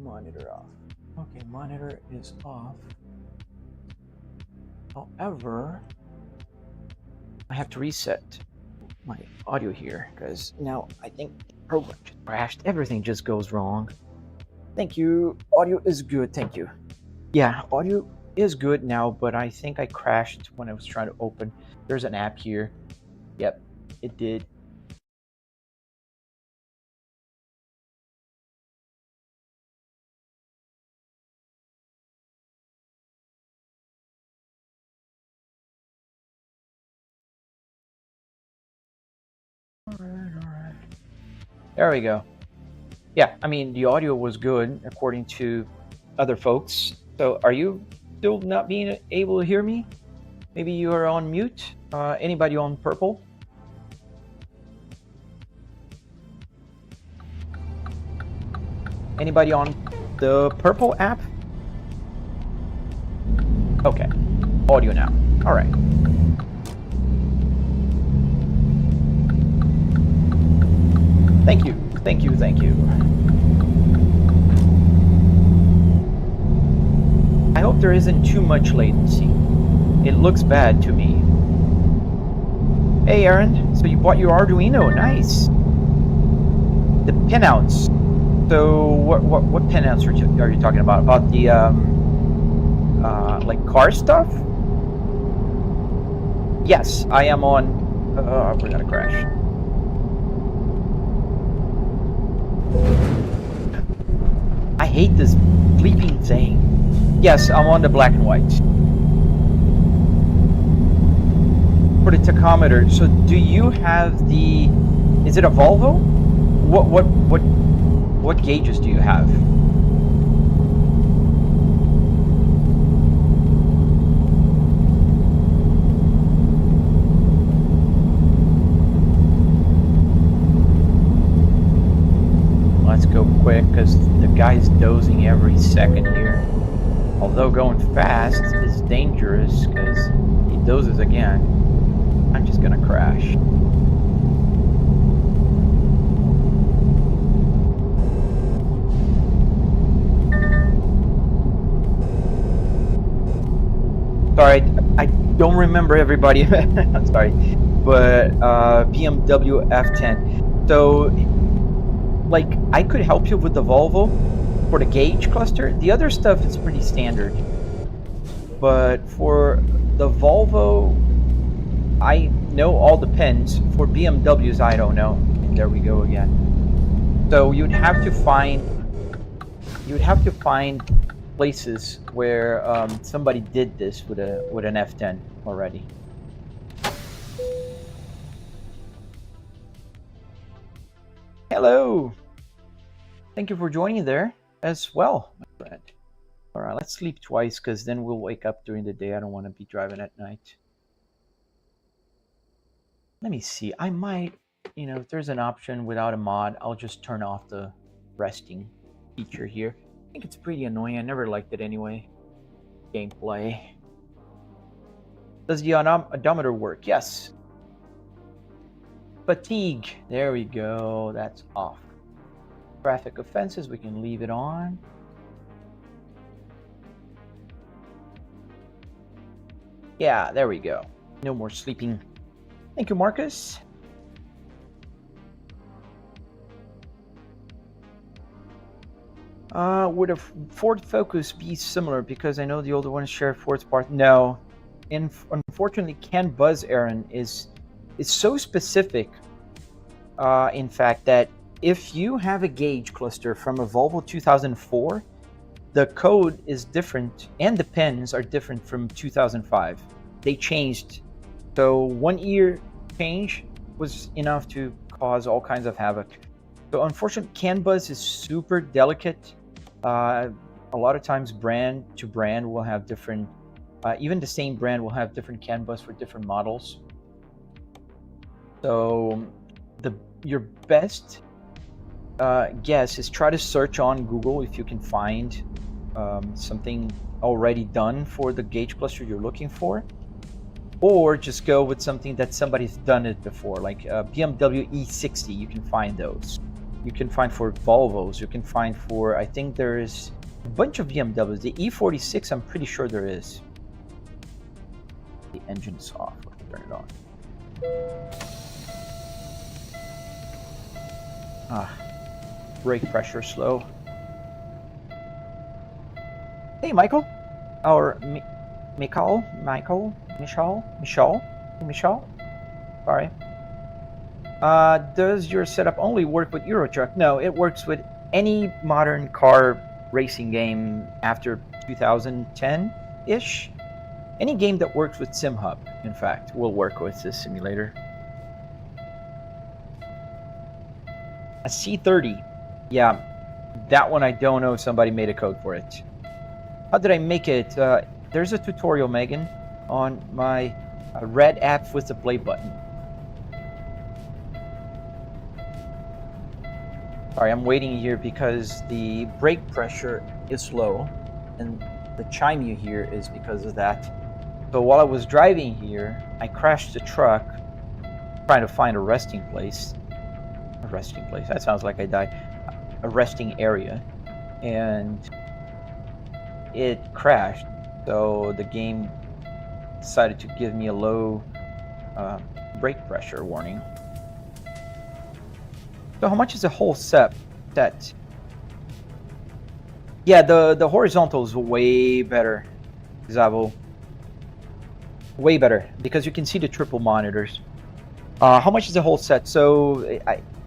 Monitor off. Okay, monitor is off. However, I have to reset my audio here because now I think the program just crashed. Everything just goes wrong. Thank you. Audio is good. Thank you. Yeah, audio is good now, but I think I crashed when I was trying to open. There's an app here. Yep, it did. All right. There we go. Yeah, I mean, the audio was good according to other folks. So are you still not being able to hear me? Maybe you are on mute? Anybody on purple? Anybody on the purple app? Okay, audio now. All right. Thank you, thank you, thank you. I hope there isn't too much latency. It looks bad to me. Hey Aaron, so you bought your Arduino, nice. The pinouts. So what pinouts are you talking about? About the like car stuff? Yes, I am on. We're gonna crash. I hate this bleeping thing. Yes, I'm on the black and white. For the tachometer, so do you have the? Is it a Volvo? What gauges do you have? Let's go quick because the guy's dozing every second here. Although going fast is dangerous because he dozes again. I'm just gonna crash. Sorry, I don't remember everybody. Sorry, but BMW F10. So, like, I could help you with the Volvo for the gauge cluster. The other stuff is pretty standard. But for the Volvo, I know all the pins. For BMWs, I don't know. And there we go again. So you'd have to find places where somebody did this with an F10 already. Hello. Thank you for joining there as well, my friend. All right, let's sleep twice because then we'll wake up during the day. I don't want to be driving at night. Let me see. I might, if there's an option without a mod, I'll just turn off the resting feature here. I think it's pretty annoying. I never liked it anyway. Gameplay. Does the odometer work? Yes. Fatigue. There we go. That's off. Traffic offenses, we can leave it on. Yeah, there we go. No more sleeping. Thank you, Marcus. Would a Ford Focus be similar? Because I know the older ones share Ford's part. No. Unfortunately, CAN buzz, Aaron, is so specific, in fact, that if you have a gauge cluster from a Volvo 2004, the code is different and the pins are different from 2005. They changed. So 1 year change was enough to cause all kinds of havoc. So unfortunately, CAN buzz is super delicate. A lot of times brand to brand will have different, even the same brand will have different CAN buzz for different models. So your best guess is try to search on Google if you can find something already done for the gauge cluster you're looking for, or just go with something that somebody's done it before, like BMW E60. You can find those. You can find for Volvos. You can find for, I think there is a bunch of BMWs. The E46, I'm pretty sure there is. The engine's off. Let me turn it on. Brake pressure slow. Hey, Michael. Or Michal. Sorry. Does your setup only work with Euro Truck? No, it works with any modern car racing game after 2010-ish. Any game that works with SimHub, in fact, will work with this simulator. A C30. Yeah, that one I don't know if somebody made a code for it. How did I make it? There's a tutorial, Megan, on my red app with the play button. Sorry, I'm waiting here because the brake pressure is low, and the chime you hear is because of that. So while I was driving here, I crashed the truck trying to find a resting place. A resting place? That sounds like I died. A resting area. And it crashed. So the game decided to give me a low brake pressure warning. So how much is the whole set? Yeah, the horizontal is way better, Zavo. Way better, because you can see the triple monitors. How much is the whole set? So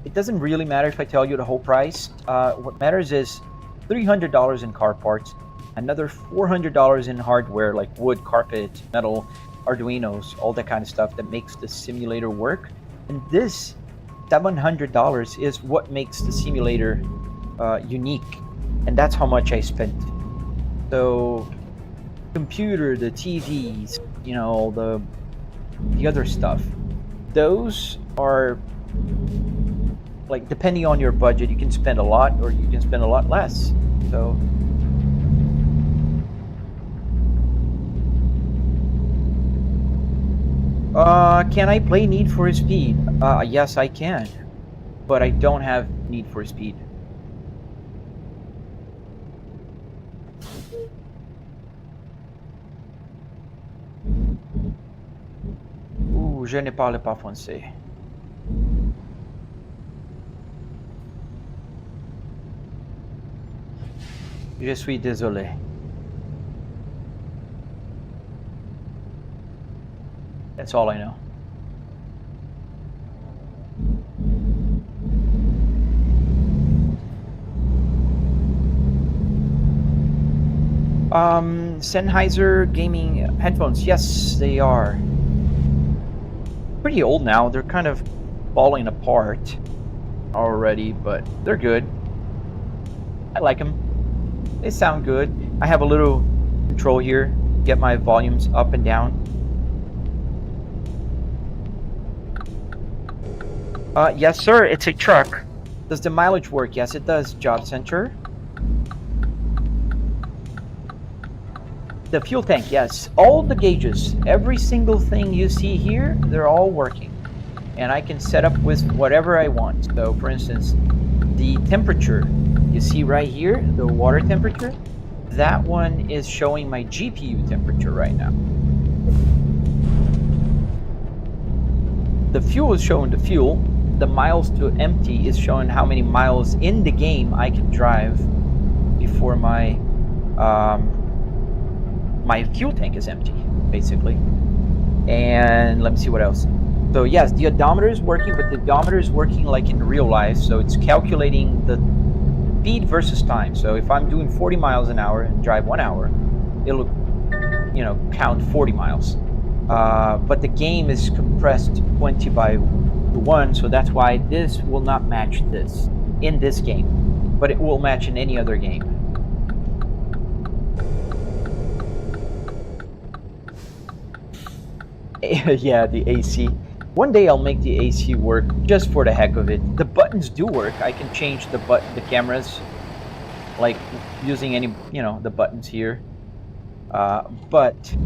it doesn't really matter if I tell you the whole price. What matters is $300 in car parts, another $400 in hardware like wood, carpet, metal, Arduinos, all that kind of stuff that makes the simulator work. And this $700 is what makes the simulator unique, and that's how much I spent. So computer, the TVs, you know, the other stuff, those are like, depending on your budget, you can spend a lot or you can spend a lot less. So can I play Need for Speed? Yes, I can, but I don't have Need for Speed. Je ne parle pas français. Je suis désolé. That's all I know. Sennheiser gaming headphones. Yes, they are. Pretty old now. They're kind of falling apart already, but they're good. I like them. They sound good. I have a little control here, get my volumes up and down. Yes, sir. It's a truck. Does the mileage work? Yes, it does. Job center. The fuel tank, yes. All the gauges, every single thing you see here, they're all working. And I can set up with whatever I want. So, for instance, the temperature, you see right here, the water temperature, that one is showing my GPU temperature right now. The fuel is showing the fuel. The miles to empty is showing how many miles in the game I can drive before my my fuel tank is empty, basically. And let me see what else. So yes, the odometer is working, but the odometer is working like in real life. So it's calculating the speed versus time. So if I'm doing 40 miles an hour and drive 1 hour, it'll, you know, count 40 miles. But the game is compressed 20 by 1, so that's why this will not match this in this game, but it will match in any other game. Yeah, the AC. One day I'll make the AC work just for the heck of it. The buttons do work. I can change the cameras, like using any, you know, the buttons here. But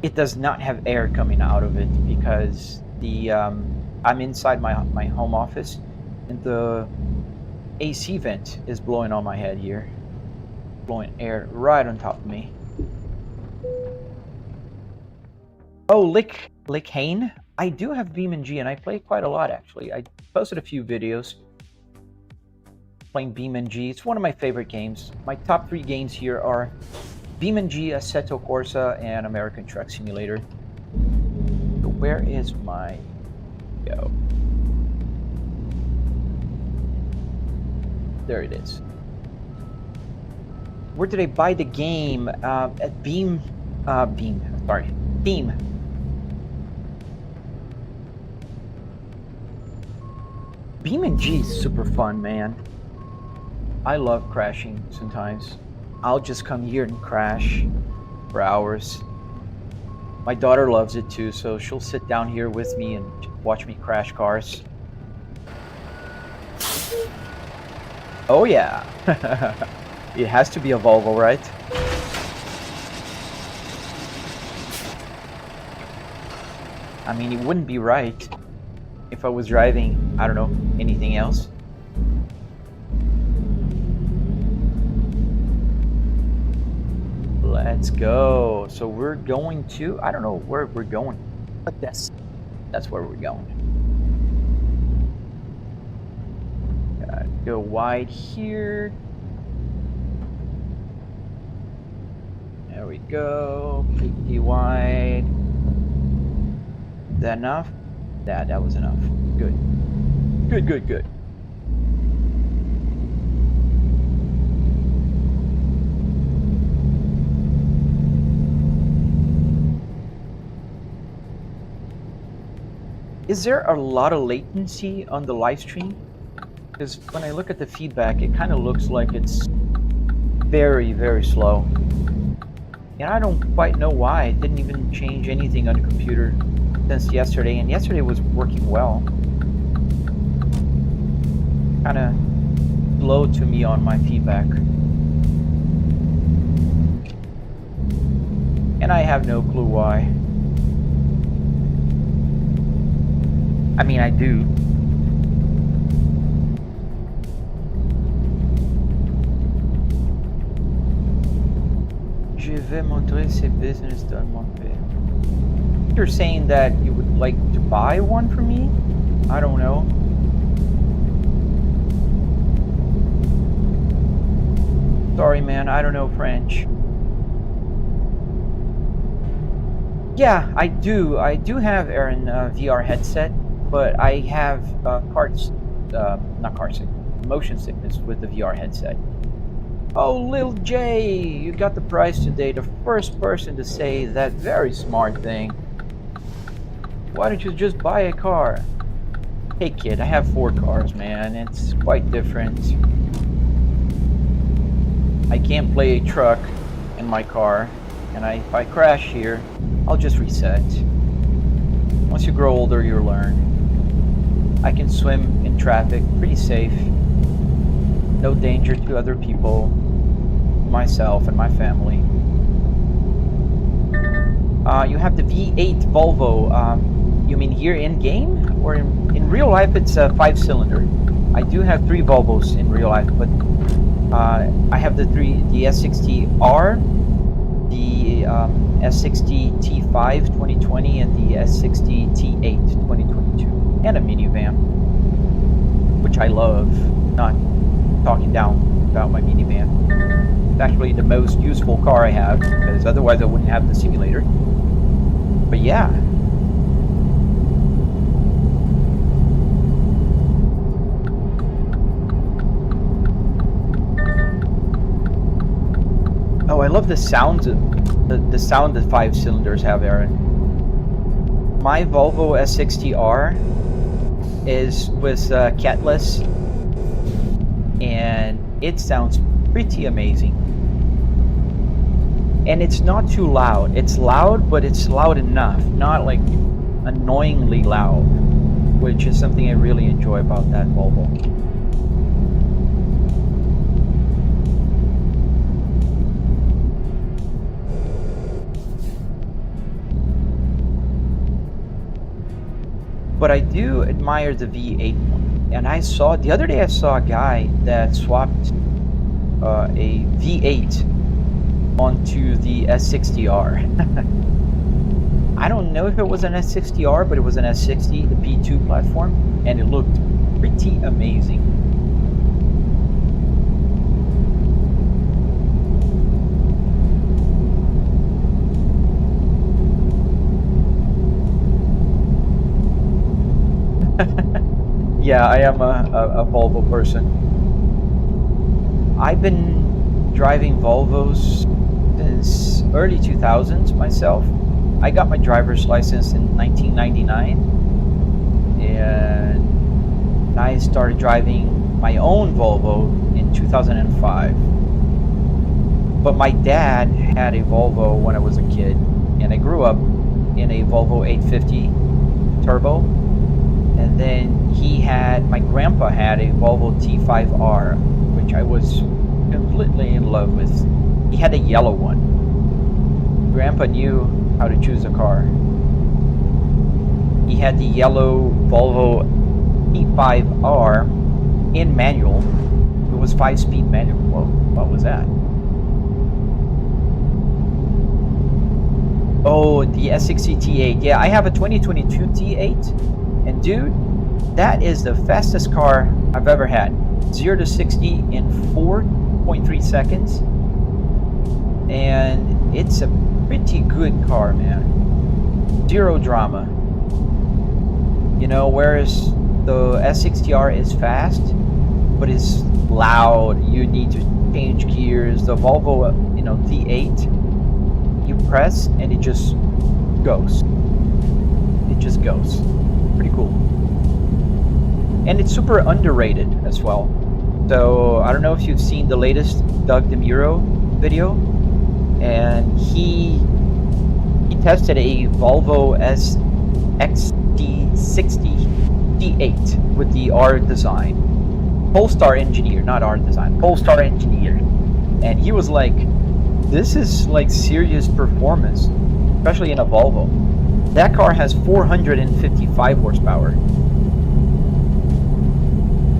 it does not have air coming out of it because the I'm inside my home office, And the AC vent is blowing on my head here. Blowing air right on top of me. Oh, Lick Hane. I do have BeamNG, and I play quite a lot, actually. I posted a few videos playing BeamNG. It's one of my favorite games. My top 3 games here are BeamNG, Assetto Corsa, and American Truck Simulator. So where is my... Go. There it is. Where did I buy the game? At Beam. BeamNG is super fun, man. I love crashing sometimes. I'll just come here and crash for hours. My daughter loves it too, so she'll sit down here with me and watch me crash cars. Oh yeah. It has to be a Volvo, right? I mean, it wouldn't be right if I was driving, I don't know, anything else. Let's go. So we're going to, I don't know where we're going, but that's where we're going. Gotta go wide here. There we go. Pretty wide. Is that enough? That was enough. Good. Good. Is there a lot of latency on the live stream? Because when I look at the feedback, it kind of looks like it's very, very slow. And I don't quite know why. I didn't even change anything on the computer since yesterday, and yesterday was working well. Kind of slow to me on my feedback. And I have no clue why. I mean, I do. Je vais montrer ces business dans mon pays. You're saying that you would like to buy one for me? I don't know. Sorry, man, I don't know French. Yeah, I do. I do have Aaron VR headset, but I have motion sickness with the VR headset. Oh, Lil J, you got the prize today. The first person to say that very smart thing. Why don't you just buy a car? Hey kid, I have 4 cars, man. It's quite different. I can't play a truck in my car, and if I crash here, I'll just reset. Once you grow older, you'll learn. I can swim in traffic, pretty safe. No danger to other people, myself, and my family. You have the V8 Volvo. You mean here in game? Or in real life it's a 5-cylinder. I do have 3 Volvos in real life, but I have the S60R, the S60 T5 2020, and the S60 T8 2022, and a minivan, which I love. Not talking down about my minivan. It's actually the most useful car I have, because otherwise I wouldn't have the simulator. But yeah. Oh, I love the sounds of the sound that 5 cylinders have, Aaron. My Volvo S60R is with catless, and it sounds pretty amazing. And it's not too loud. It's loud, but it's loud enough, not like annoyingly loud, which is something I really enjoy about that Volvo. But I do admire the V8 one. And the other day I saw a guy that swapped a V8 onto the S60R. I don't know if it was an S60R, but it was an S60, the P2 platform, and it looked pretty amazing. Yeah, I am a Volvo person. I've been driving Volvos since early 2000s myself. I got my driver's license in 1999, and I started driving my own Volvo in 2005. But my dad had a Volvo when I was a kid, and I grew up in a Volvo 850 Turbo. And then my grandpa had a Volvo T5R, which I was completely in love with. He had a yellow one. Grandpa knew how to choose a car. He had the yellow Volvo T5R in manual. It was 5-speed manual. Whoa, what was that? Oh, the S60 T8. Yeah, I have a 2022 T8. And dude, that is the fastest car I've ever had. 0 to 60 in 4.3 seconds. And it's a pretty good car, man. Zero drama. You know, whereas the S60R is fast, but it's loud. You need to change gears. The Volvo, T8, you press and it just goes. It just goes. Pretty cool. And it's super underrated as well. So I don't know if you've seen the latest Doug DeMuro video, and he tested a Volvo XT60 D8 with the R design. Polestar engineer, not R design, Polestar engineer. And he was like, this is like serious performance, especially in a Volvo. That car has 455 horsepower.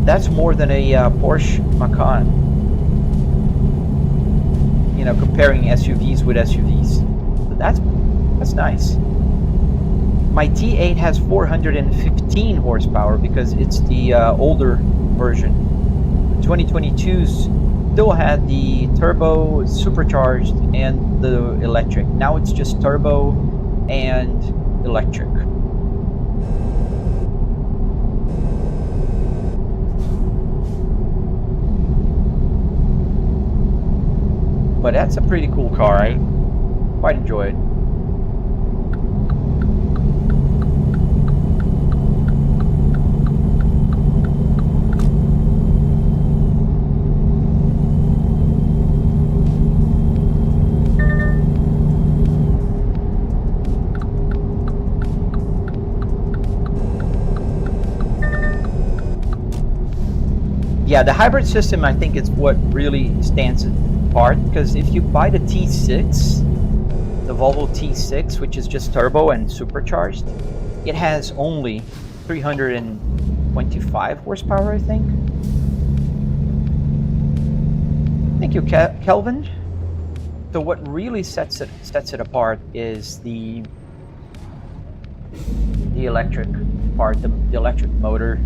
That's more than a Porsche Macan. You know, comparing SUVs with SUVs. So that's nice. My T8 has 415 horsepower because it's the older version. The 2022s still had the turbo, supercharged, and the electric. Now it's just turbo and electric. But that's a pretty cool car. I quite enjoy it. Yeah, the hybrid system, I think, is what really stands apart, because if you buy the T6, the Volvo T6, which is just turbo and supercharged, it has only 325 horsepower, I think. Thank you, Kelvin. So what really sets it apart is the electric part, the electric motor.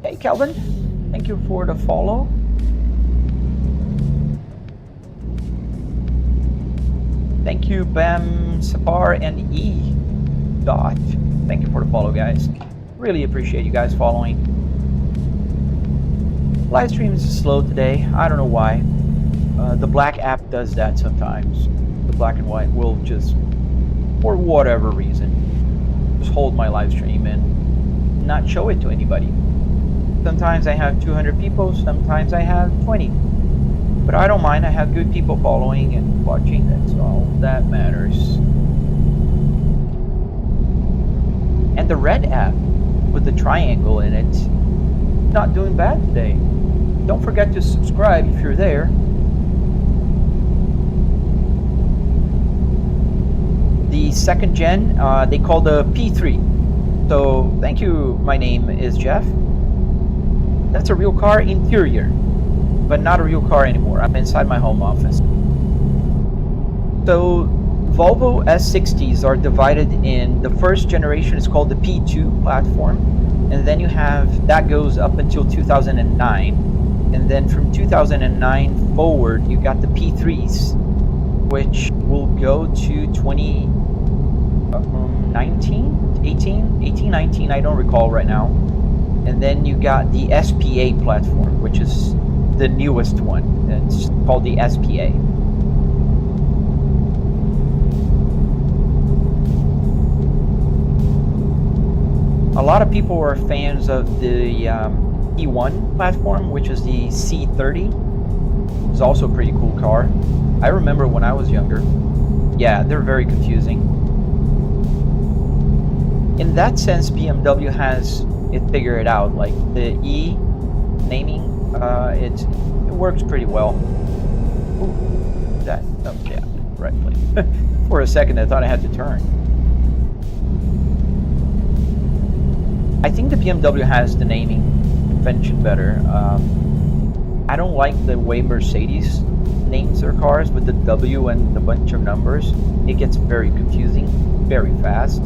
Hey, Kelvin, thank you for the follow. Thank you, Bam, Sapar, and E. Dot. Thank you for the follow, guys. Really appreciate you guys following. Live stream is slow today. I don't know why. The black app does that sometimes. The black and white will just, for whatever reason, just hold my live stream and not show it to anybody. Sometimes I have 200 people, sometimes I have 20. But I don't mind, I have good people following and watching, that's all that matters. And the red app with the triangle in it, not doing bad today. Don't forget to subscribe if you're there. The second gen, they call the P3. So thank you. My name is Jeff. That's a real car interior, but not a real car anymore. I'm inside my home office. So Volvo S60s are divided in the first generation is called the P2 platform, and then you have that goes up until 2009, and then from 2009 forward you got the P3s, which will go to 2019, 18, 19, I don't recall right now. And then you got the SPA platform, which is the newest one. It's called the SPA. A lot of people are fans of the P1 platform, which is the C30. It's also a pretty cool car. I remember when I was younger. Yeah, they're very confusing. In that sense, BMW has it figured out. Like the E naming, it works pretty well. Ooh, that, oh yeah, right place. For a second I thought I had to turn. I think the BMW has the naming convention better. I don't like the way Mercedes names their cars with the W and the bunch of numbers. It gets very confusing, very fast.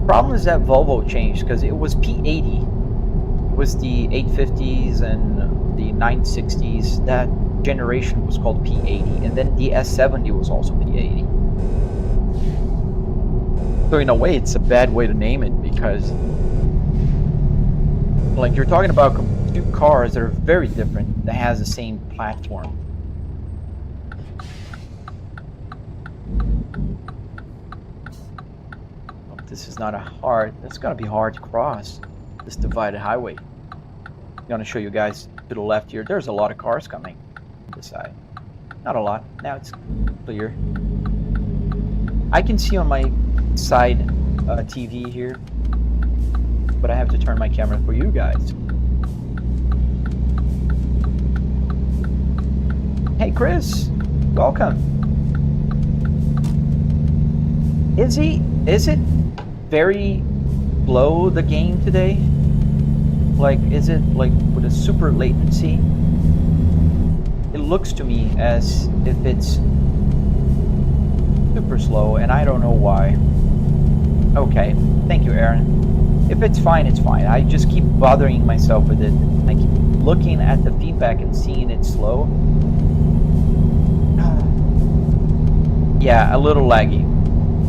Problem is that Volvo changed because it was P80. It was the 850s and the 960s. That generation was called P80, and then the S70 was also P80. So in a way, it's a bad way to name it because, like, you're talking about two cars that are very different that has the same platform. Oh, this is not a hard. That's gonna be hard to cross this divided highway. I'm gonna show you guys to the left here. There's a lot of cars coming on this side. Not a lot. Now it's clear. I can see on my side TV here, but I have to turn my camera for you guys. Hey Chris, welcome. Is it very slow, the game today? Like, is it like with a super latency? It looks to me as if it's super slow, and I don't know why. Okay, thank you, Aaron. If it's fine, it's fine. I just keep bothering myself with it. I keep looking at the feedback and seeing it slow. Yeah, a little laggy.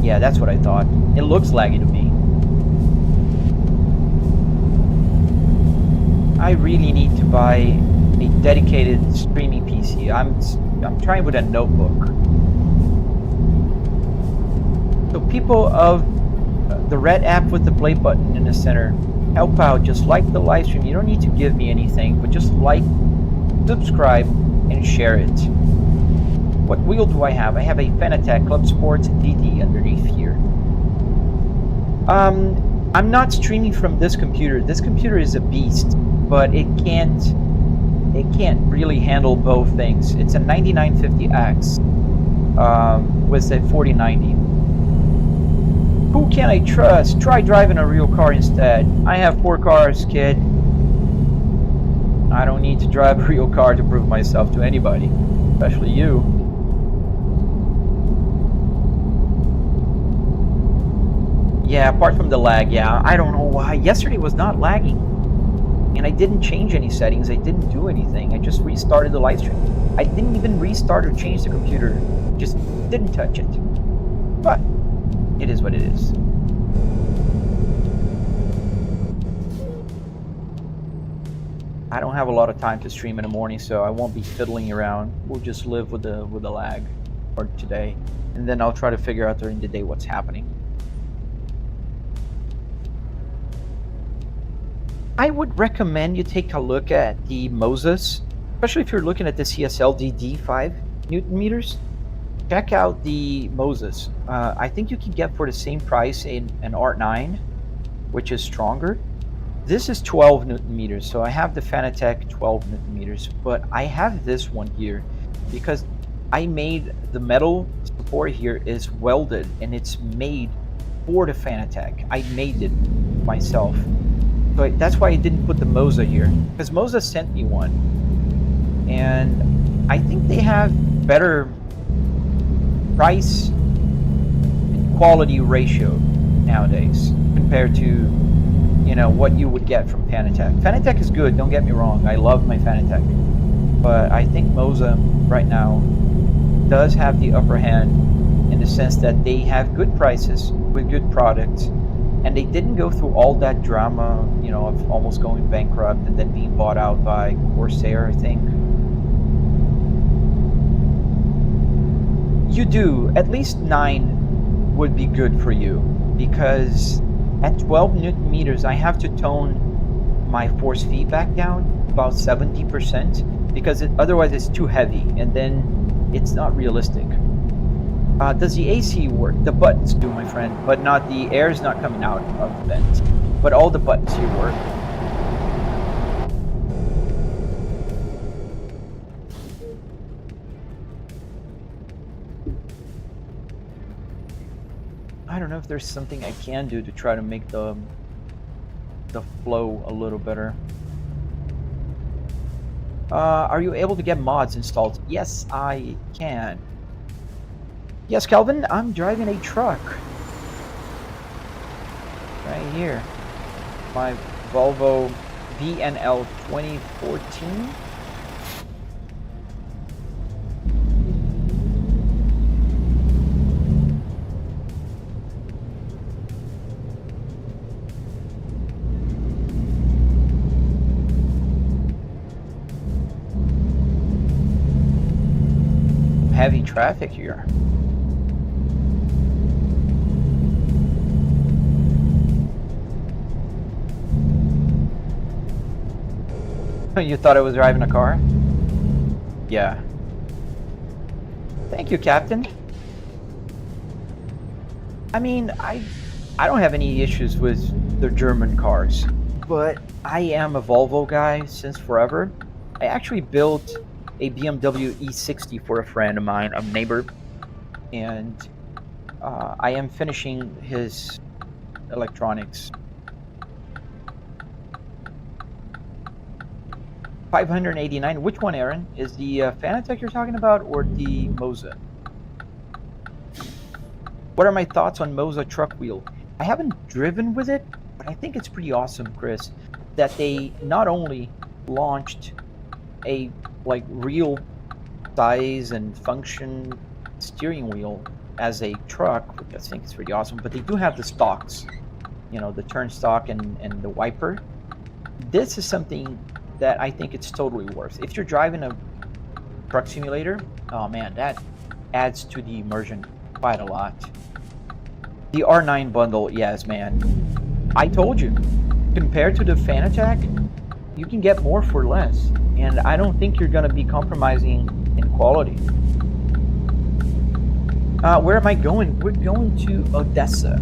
Yeah, that's what I thought. It looks laggy to me. I really need to buy a dedicated streaming PC. I'm trying with a notebook. So people of the red app with the play button in the center, help out. Just like the live stream. You don't need to give me anything, but just like, subscribe, and share it. What wheel do I have? I have a Fanatec Club Sports DD underneath here. I'm not streaming from this computer. This computer is a beast, but it can't really handle both things. It's a 9950X with a 4090. Who can I trust? Try driving a real car instead. I have 4 cars, kid. I don't need to drive a real car to prove myself to anybody, especially you. Yeah, apart from the lag, yeah, I don't know why. Yesterday was not lagging, and I didn't change any settings. I didn't do anything. I just restarted the live stream. I didn't even restart or change the computer. Just didn't touch it. But it is what it is. I don't have a lot of time to stream in the morning, so I won't be fiddling around. We'll just live with the lag for today, and then I'll try to figure out during the day what's happening. I would recommend you take a look at the Moses, especially if you're looking at the CSL DD5 Newton meters. Check out the Moses. I think you can get for the same price an R9, which is stronger. This is 12 Newton meters, so I have the Fanatec 12 Newton meters, but I have this one here because I made the metal support here is welded, and it's made for the Fanatec. I made it myself. So that's why I didn't put the Moza here, because Moza sent me one, and I think they have better price and quality ratio nowadays compared to, you know, what you would get from Fanatec. Fanatec is good, don't get me wrong. I love my Fanatec, but I think Moza right now does have the upper hand in the sense that they have good prices with good products, and they didn't go through all that drama, you know, of almost going bankrupt and then being bought out by Corsair, I think. You do. At least 9 would be good for you, because at 12 Newton meters, I have to tone my force feedback down about 70%, because otherwise it's too heavy, and then it's not realistic. Does the AC work? The buttons do, my friend, but not the air is not coming out of the vent. But all the buttons here work. I don't know if there's something I can do to try to make the flow a little better. Are you able to get mods installed? Yes, I can. Yes, Calvin, I'm driving a truck. Right here. My Volvo VNL 2014. Heavy traffic here. You thought I was driving a car? Yeah. Thank you, Captain. I mean, I don't have any issues with the German cars, but I am a Volvo guy since forever. I actually built a BMW E60 for a friend of mine, a neighbor, and I am finishing his electronics. 589. Which one, Aaron? Is the Fanatec you're talking about, or the Moza? What are my thoughts on Moza truck wheel? I haven't driven with it, but I think it's pretty awesome, Chris, that they not only launched a like real size and function steering wheel as a truck, which I think is pretty awesome, but they do have the stocks, you know, the turn stock and the wiper. This is something that I think it's totally worth. If you're driving a truck simulator, oh man, that adds to the immersion quite a lot. The R9 bundle, yes, man. I told you, compared to the Fanatec, you can get more for less, and I don't think you're going to be compromising in quality. Where am I going? We're going to Odessa.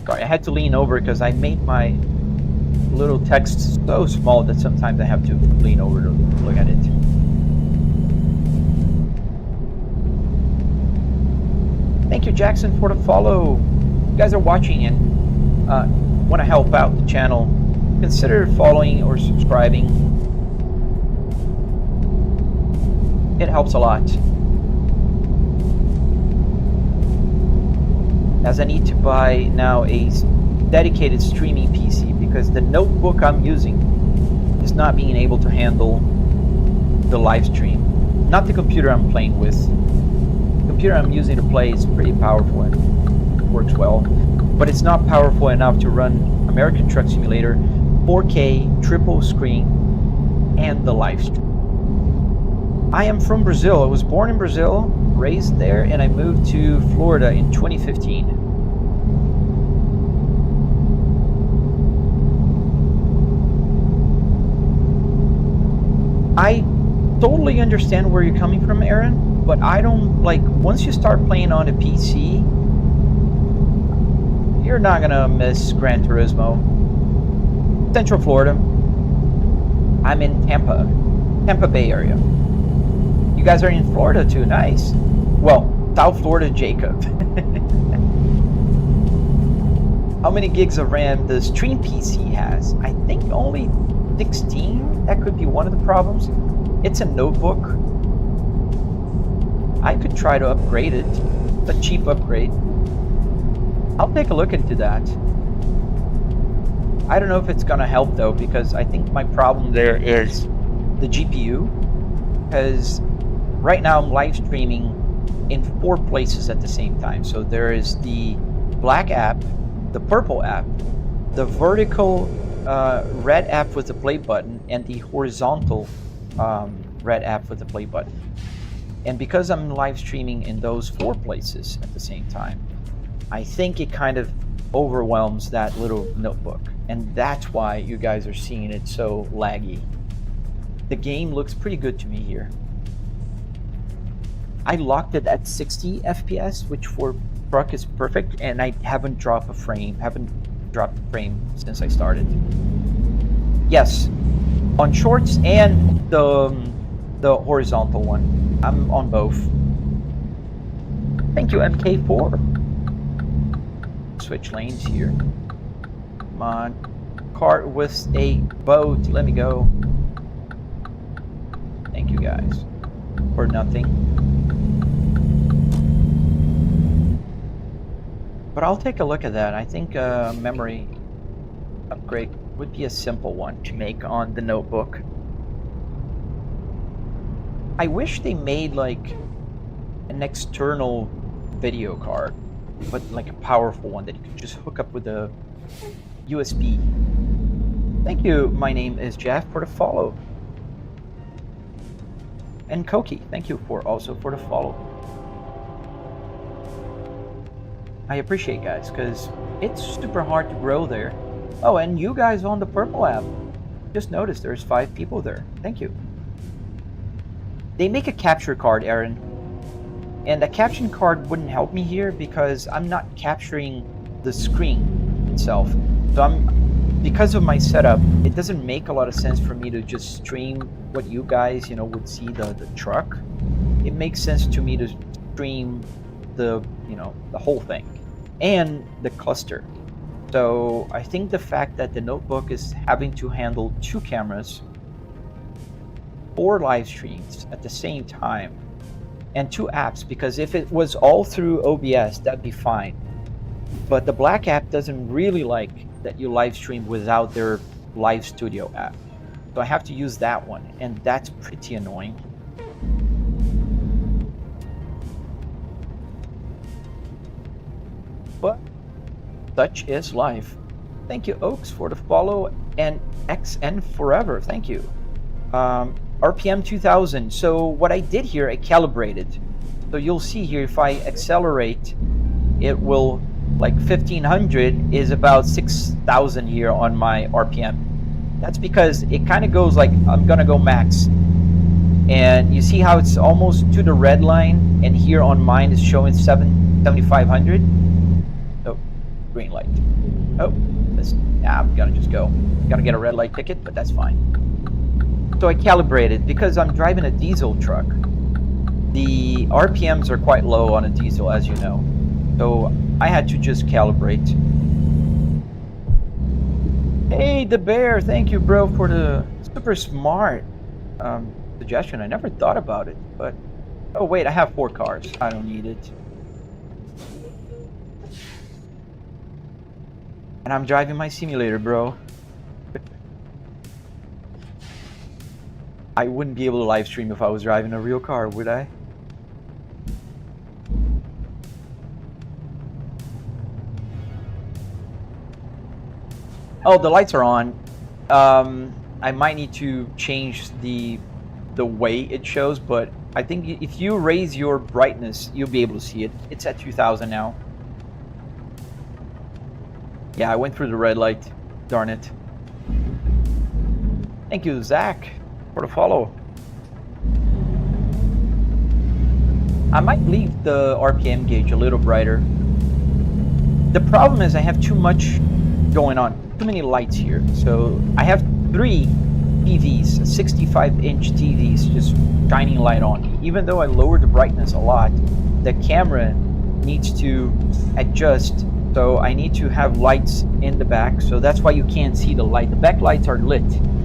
Sorry, I had to lean over because I made my little text so small that sometimes I have to lean over to look at it. Thank you, Jackson, for the follow. You guys are watching and want to help out the channel, consider following or subscribing. It helps a lot. As I need to buy now a dedicated streaming PC because the notebook I'm using is not being able to handle the live stream. Not the computer I'm playing with. The computer I'm using to play is pretty powerful and works well, but it's not powerful enough to run American Truck Simulator 4K triple screen and the live stream. I am from Brazil. I was born in Brazil, raised there, and I moved to Florida in 2015. I totally understand where you're coming from, Aaron, but I don't, like, once you start playing on a PC, you're not gonna miss Gran Turismo. Central Florida. I'm in Tampa Bay area. You guys are in Florida too, nice. Well, South Florida Jacob. How many gigs of RAM the Stream PC has? I think only 16. That could be one of the problems. It's a notebook. I could try to upgrade it. A cheap upgrade. I'll take a look into that. I don't know if it's gonna help though, because I think my problem there is the GPU. Because right now I'm live streaming in 4 places at the same time. So there is the black app, the purple app, the vertical red app with the play button, and the horizontal red app with the play button. And because I'm live streaming in those 4 places at the same time, I think it kind of overwhelms that little notebook. And that's why you guys are seeing it so laggy. The game looks pretty good to me here. I locked it at 60 FPS, which for truck is perfect, and I haven't dropped a frame since I started. Yes, on shorts and the horizontal one. I'm on both. Thank you, MK4. Switch lanes here. Come on. Cart with a boat. Let me go. Thank you guys. For nothing. But I'll take a look at that. I think memory upgrade would be a simple one to make on the notebook. I wish they made like an external video card, but like a powerful one that you could just hook up with a USB. Thank you, my name is Jeff, for the follow. And Koki, thank you also for the follow. I appreciate guys, because it's super hard to grow there. Oh, and you guys on the purple app. Just noticed there's 5 people there. Thank you. They make a capture card, Aaron. And a caption card wouldn't help me here because I'm not capturing the screen itself. So because of my setup, it doesn't make a lot of sense for me to just stream what you guys, would see the truck. It makes sense to me to stream the whole thing and the cluster. So I think the fact that the notebook is having to handle 2 cameras, 4 live streams at the same time, and 2 apps, because if it was all through OBS, that'd be fine. But the black app doesn't really like that you live stream without their live studio app. So I have to use that one, and that's pretty annoying. But such is life. Thank you, Oaks, for the follow, and XN Forever. Thank you. RPM 2000. So what I did here, I calibrated. So you'll see here, if I accelerate, it will, like 1500 is about 6,000 here on my RPM. That's because it kind of goes like, I'm gonna go max. And you see how it's almost to the red line, and here on mine is showing 7,500. Oh, green light. Oh, I'm gonna just go. Gotta get a red light ticket, but that's fine. So I calibrated because I'm driving a diesel truck. The RPMs are quite low on a diesel, as you know. So I had to just calibrate. Hey, the bear, thank you, bro, for the super smart suggestion. I never thought about it, but oh wait, I have 4 cars. I don't need it. And I'm driving my simulator, bro. I wouldn't be able to live stream if I was driving a real car, would I? Oh, the lights are on. I might need to change the way it shows, but I think if you raise your brightness, you'll be able to see it. It's at 2000 now. Yeah, I went through the red light. Darn it. Thank you, Zach, for the follow. I might leave the RPM gauge a little brighter. The problem is I have too much going on. Too many lights here. So I have 3 TVs, 65-inch TVs, just shining light on me. Even though I lowered the brightness a lot, the camera needs to adjust. So I need to have lights in the back. So that's why you can't see the light. The back lights are lit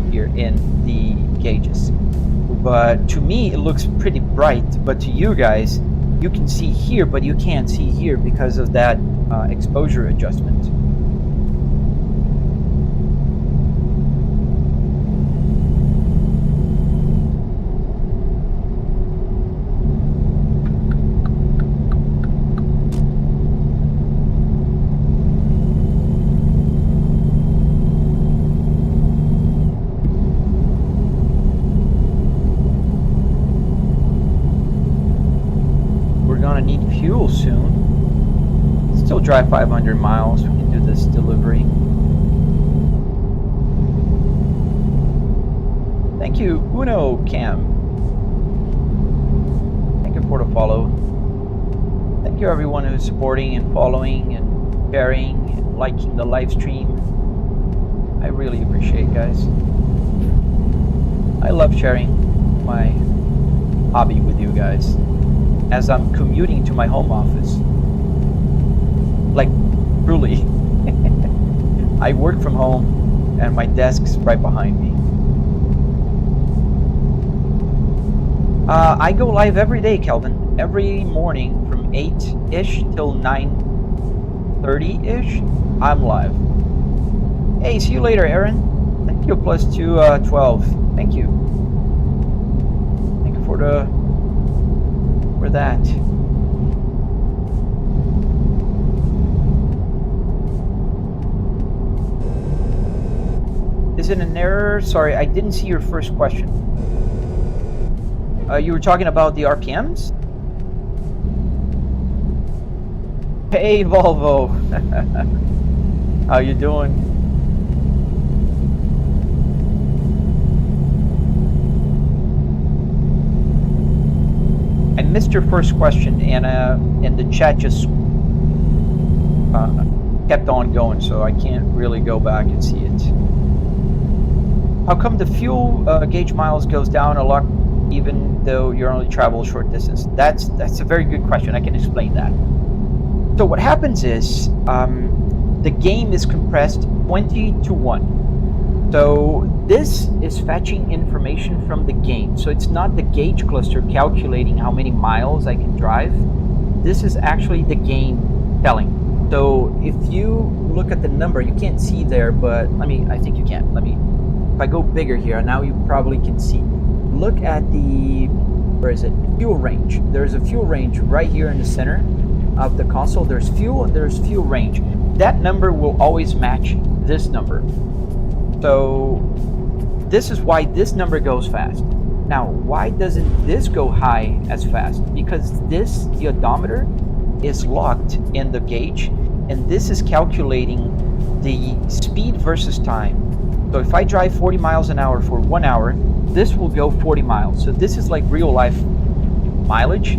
here in the gauges. But to me, it looks pretty bright. But to you guys, you can see here, but you can't see here because of that exposure adjustment. Need fuel soon. Still drive 500 miles. We can do this delivery. Thank you, Uno Cam. Thank you for the follow. Thank you everyone who's supporting and following and sharing and liking the live stream. I really appreciate it, guys. I love sharing my hobby with you guys as I'm commuting to my home office. Like, truly. I work from home and my desk's right behind me. I go live every day, Kelvin. Every morning from 8-ish till 9:30-ish, I'm live. Hey, see you later, Aaron. Thank you, plus 212. Thank you. Thank you for that. Is it an error? Sorry, I didn't see your first question. You were talking about the RPMs? Hey, Volvo. How you doing? I missed your first question, Anna, and the chat just kept on going, so I can't really go back and see it. How come the fuel gauge miles goes down a lot even though you only travel a short distance? That's a very good question. I can explain that. So what happens is the game is compressed 20-1. So this is fetching information from the game. So it's not the gauge cluster calculating how many miles I can drive. This is actually the game telling. So if you look at the number, you can't see there, but I think you can. If I go bigger here, now you probably can see. Look at the, where is it? Fuel range. There's a fuel range right here in the center of the console. There's fuel and there's fuel range. That number will always match this number. So this is why this number goes fast. Now, why doesn't this go high as fast? Because the odometer is locked in the gauge, and this is calculating the speed versus time. So if I drive 40 miles an hour for 1 hour, this will go 40 miles. So this is like real life mileage,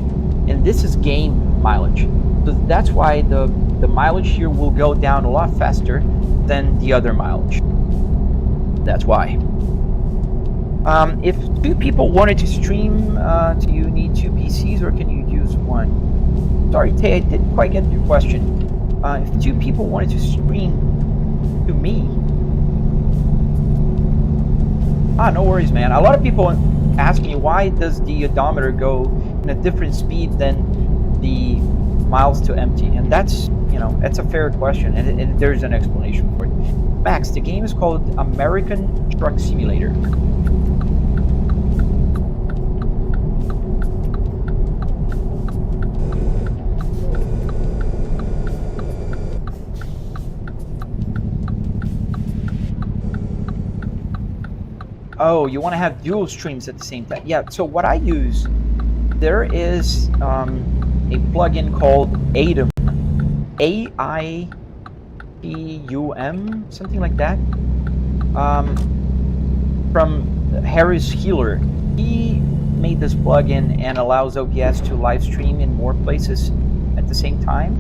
and this is game mileage. So that's why the mileage here will go down a lot faster than the other mileage. That's why. If two people wanted to stream, do you need two PCs or can you use one? Sorry, Tay, I didn't quite get your question. If two people wanted to stream to me, no worries, man. A lot of people ask me, why does the odometer go in a different speed than the miles to empty? And that's, that's a fair question, and there's an explanation for it. Max, the game is called American Truck Simulator. Oh, you want to have dual streams at the same time? Yeah, so what I use, there is a plugin called ATM, A-I-T-U-M, something like that, from Harris Healer. He made this plugin and allows OBS to live stream in more places at the same time.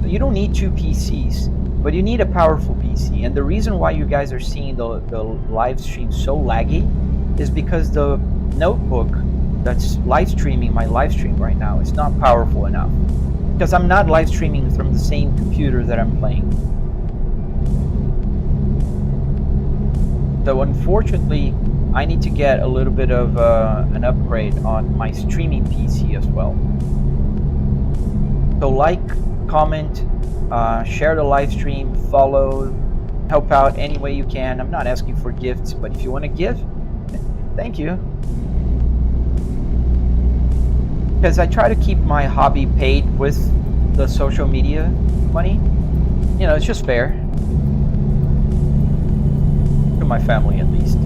So you don't need two PCs, but you need a powerful PC. And the reason why you guys are seeing the live stream so laggy is because the notebook that's live streaming my live stream right now is not powerful enough, because I'm not live streaming from the same computer that I'm playing. So unfortunately, I need to get a little bit of an upgrade on my streaming PC as well. So like, comment, share the live stream, follow, help out any way you can. I'm not asking for gifts, but if you want to give, thank you. Because I try to keep my hobby paid with the social media money. You know, it's just fair. To my family, at least.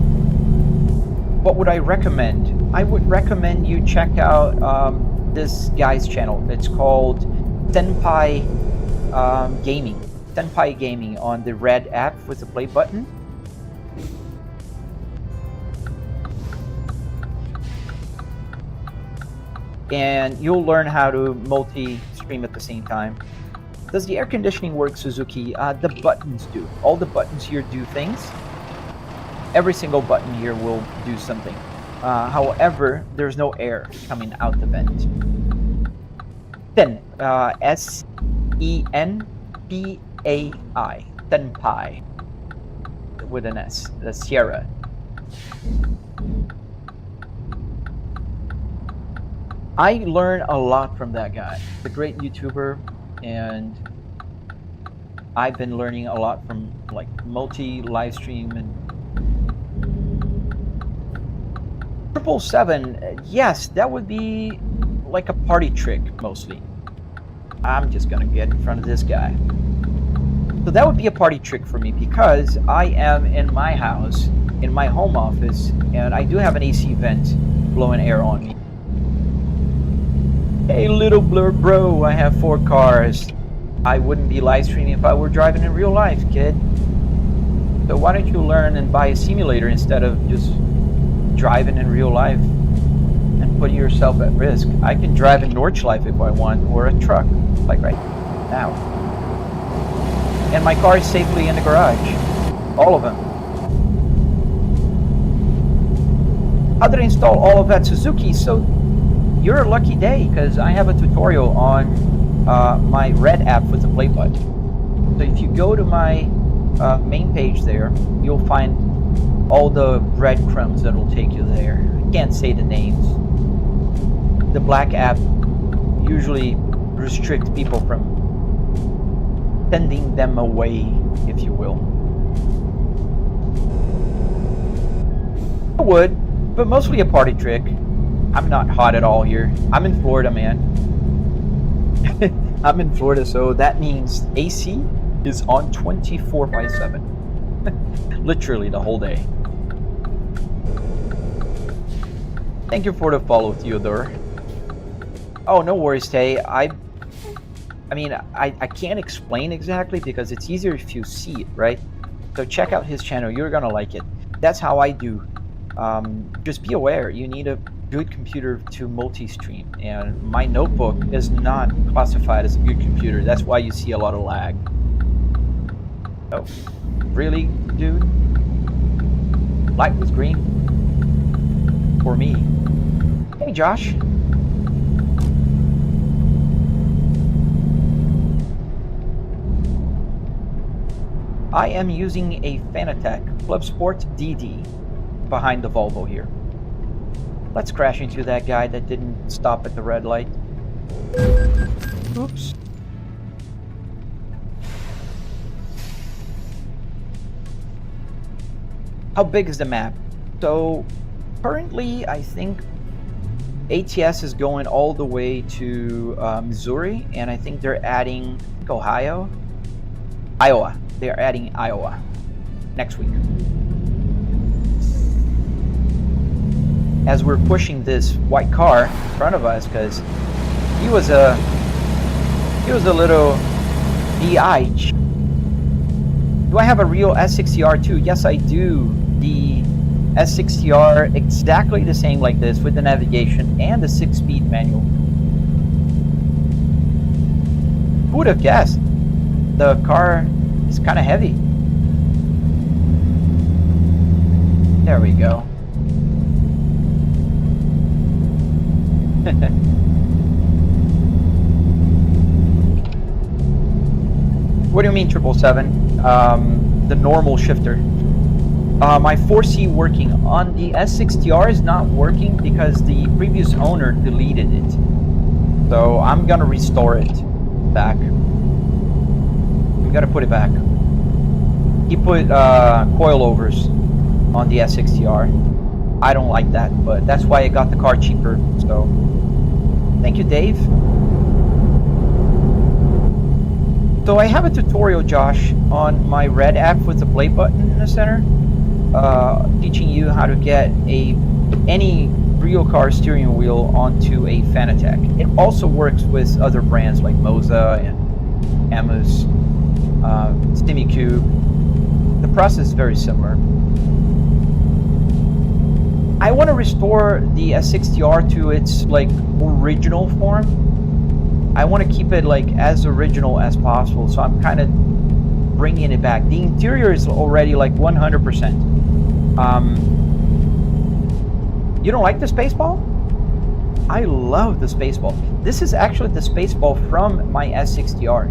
What would I recommend? I would recommend you check out this guy's channel. It's called Senpai Gaming. Senpai Gaming on the red app with the play button. And you'll learn how to multi-stream at the same time. Does the air conditioning work, Suzuki? The buttons do. All the buttons here do things. Every single button here will do something. However, there's no air coming out the vent. Then, S-E-N-P-A-I. Senpai. With an S. The Sierra. I learn a lot from that guy. He's a great YouTuber, and I've been learning a lot from like multi-live stream and 777. Yes, that would be like a party trick mostly. I'm just gonna get in front of this guy. So that would be a party trick for me, because I am in my house, in my home office, and I do have an AC vent blowing air on me. Hey, little blur bro, I have 4 cars. I wouldn't be live streaming if I were driving in real life, kid. So why don't you learn and buy a simulator instead of just driving in real life and putting yourself at risk? I can drive in Nordschleife if I want, or a truck, like right now. And my car is safely in the garage. All of them. How did I install all of that, Suzuki? So you're a lucky day, because I have a tutorial on my red app with the play button. So if you go to my main page there, you'll find all the breadcrumbs that will take you there. I can't say the names. The black app usually restricts people from sending them away, if you will. I would, but mostly a party trick. I'm not hot at all here. I'm in Florida, man. I'm in Florida, so that means AC is on 24/7. Literally the whole day. Thank you for the follow, Theodore. Oh, no worries, Tay. I mean, I can't explain exactly, because it's easier if you see it, right? So check out his channel. You're gonna like it. That's how I do. Just be aware, you need a good computer to multi-stream, and my notebook is not classified as a good computer. That's why you see a lot of lag. Oh, really, dude? Light was green for me. Hey, Josh. I am using a Fanatec Club Sport DD behind the Volvo here. Let's crash into that guy that didn't stop at the red light. Oops. How big is the map? So currently I think ATS is going all the way to Missouri, and I think they're adding Iowa. They're adding Iowa next week. As we're pushing this white car in front of us, because he was a little biatch. Do I have a real S60R too? Yes, I do. The S60R exactly the same like this, with the navigation and the 6-speed manual. Who would have guessed? The car is kind of heavy. There we go. What do you mean 777? The normal shifter. My 4C working. On the S60R is not working because the previous owner deleted it. So I'm gonna restore it back. We gotta put it back. He put coilovers on the S60R. I don't like that, but that's why I got the car cheaper. So thank you, Dave. So I have a tutorial, Josh, on my red app with the play button in the center, teaching you how to get any real car steering wheel onto a Fanatec. It also works with other brands like Moza and Amus, StimiCube. The process is very similar. I want to restore the S60R to its like original form. I want to keep it like as original as possible, so I'm kind of bringing it back. The interior is already like 100%. You don't like the Spaceball? I love the Spaceball. This is actually the Spaceball from my S60R.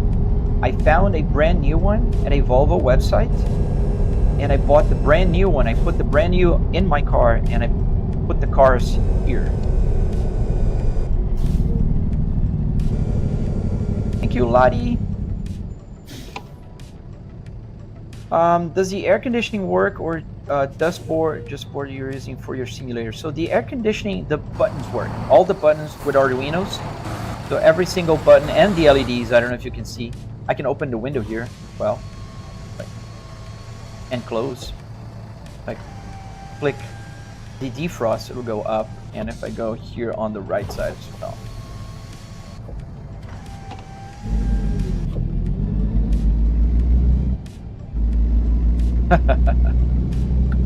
I found a brand new one at a Volvo website, and I bought the brand new one. I put the brand new in my car, and I put the cars here. Thank you, Lottie. Does the air conditioning work, or just board you're using for your simulator? So the air conditioning, the buttons work. All the buttons with Arduinos. So every single button and the LEDs. I don't know if you can see. I can open the window here. Well, and close. Like, click the defrost, it'll go up. And if I go here on the right side as well.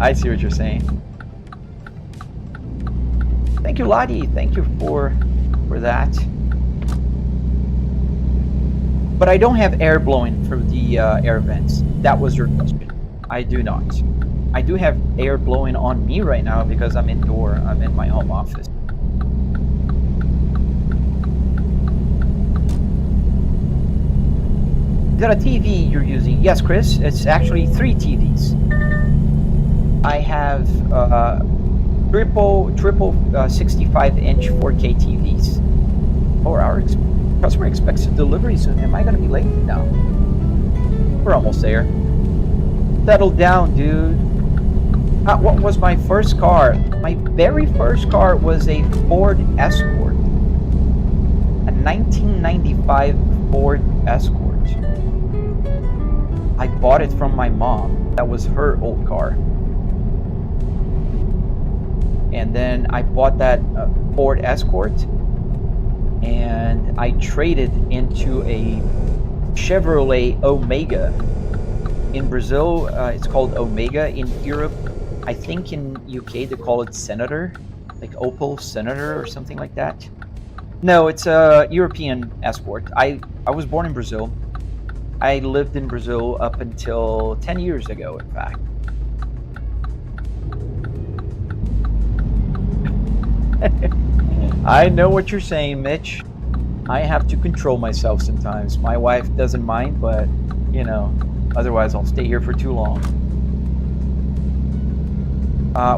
I see what you're saying. Thank you, Lottie. Thank you for that. But I don't have air blowing through the air vents. That was your question. I do not. I do have air blowing on me right now because I'm indoor. I'm in my home office. Is that a TV you're using? Yes, Chris. It's actually 3 TVs. I have triple 65-inch 4K TVs. Oh, our customer expects a delivery soon. Am I going to be late? No. We're almost there. Settle down, dude. What was my first car? My very first car was a Ford Escort. A 1995 Ford Escort. I bought it from my mom. That was her old car. And then I bought that Ford Escort, and I traded into a Chevrolet Omega. In Brazil, it's called Omega. In Europe, I think in UK they call it Senator, like Opel Senator or something like that. No, it's a European Escort. I was born in Brazil. I lived in Brazil up until 10 years ago, in fact. I know what you're saying, Mitch. I have to control myself sometimes. My wife doesn't mind, but, you know, otherwise I'll stay here for too long.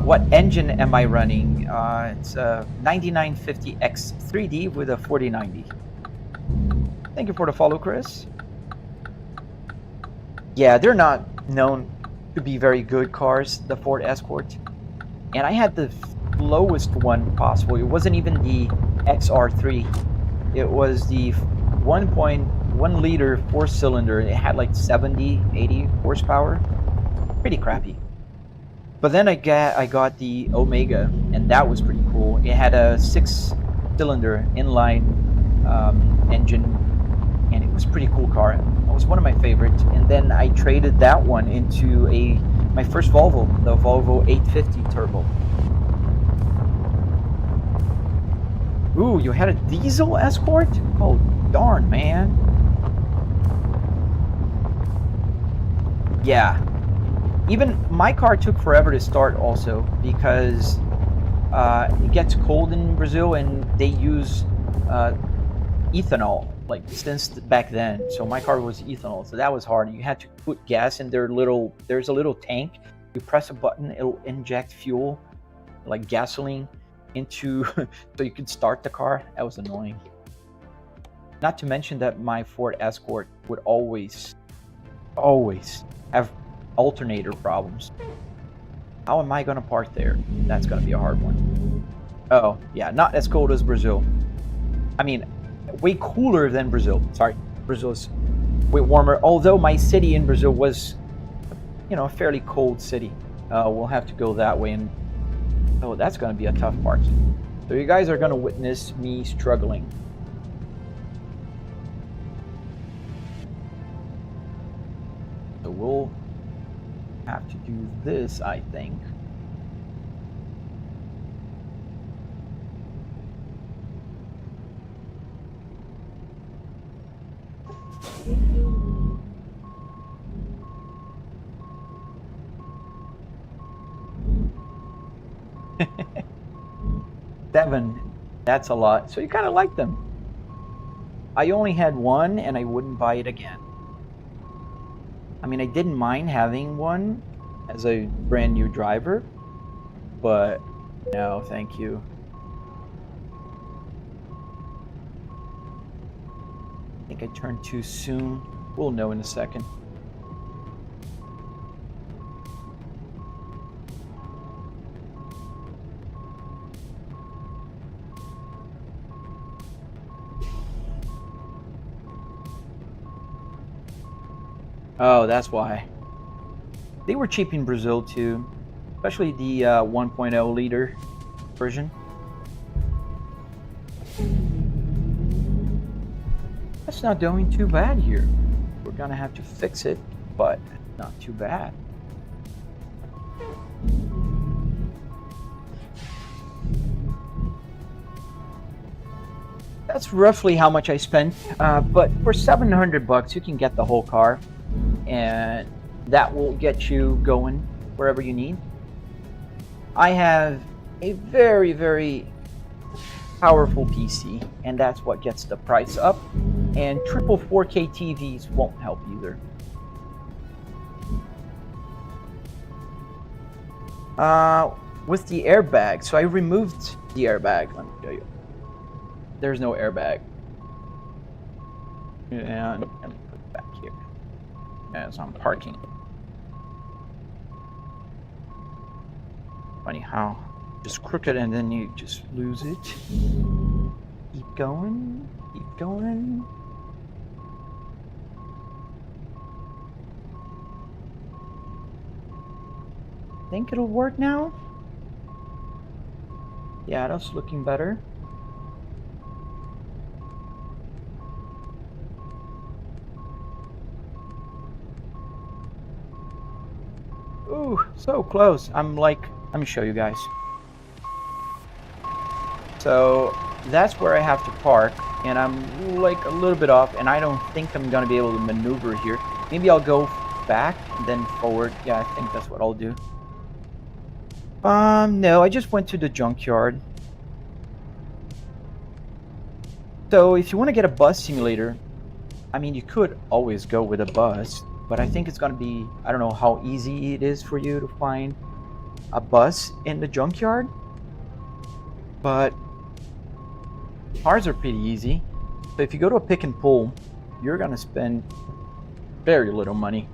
What engine am I running? It's a 9950X 3D with a 4090. Thank you for the follow, Chris. Yeah, they're not known to be very good cars, the Ford Escort. And I had the lowest one possible. It wasn't even the XR3. It was the 1.1 liter 4-cylinder. It had like 70, 80 horsepower. Pretty crappy. But then I got the Omega, and that was pretty cool. It had a 6-cylinder inline engine, and it was a pretty cool car. It was one of my favorites. And then I traded that one into my first Volvo, the Volvo 850 Turbo. Ooh, you had a diesel Escort? Oh, darn, man. Yeah. Even my car took forever to start also because it gets cold in Brazil, and they use ethanol, like since back then. So my car was ethanol, so that was hard. You had to put gas in there's a little tank. You press a button, it'll inject fuel, like gasoline, into so you could start the car. That was annoying. Not to mention that my Ford Escort would always have alternator problems. How am I gonna park there? That's gonna be a hard one. Oh yeah, not as cold as Brazil. I mean, way cooler than Brazil. Sorry, Brazil is way warmer. Although my city in Brazil was, a fairly cold city. We'll have to go that way, and oh, that's gonna be a tough parking. So you guys are gonna witness me struggling. So we'll have to do this, I think. Seven, that's a lot. So you kind of like them. I only had one, and I wouldn't buy it again. I mean, I didn't mind having one as a brand new driver, but no, thank you. I think I turned too soon. We'll know in a second. Oh, that's why. They were cheap in Brazil too, especially the 1.0 liter version. That's not doing too bad here. We're gonna have to fix it, but not too bad. That's roughly how much I spent, but for 700 bucks you can get the whole car, and that will get you going wherever you need. I have a very, very powerful PC, and that's what gets the price up, and triple 4K TVs won't help either. With the airbag, so I removed the airbag. Let me show you. There's no airbag. And let me put it back here as I'm parking. Funny how just crooked and then you just lose it. Keep going, keep going. Think it'll work now? Yeah, that's looking better. Ooh, so close. I'm like, let me show you guys. So that's where I have to park, and I'm like a little bit off, and I don't think I'm gonna be able to maneuver here. Maybe I'll go back and then forward. Yeah, I think that's what I'll do. No, I just went to the junkyard. So if you want to get a bus simulator, I mean, you could always go with a bus, but I think it's gonna be, I don't know how easy it is for you to find a bus in the junkyard, but cars are pretty easy. So if you go to a pick and pull, you're gonna spend very little money.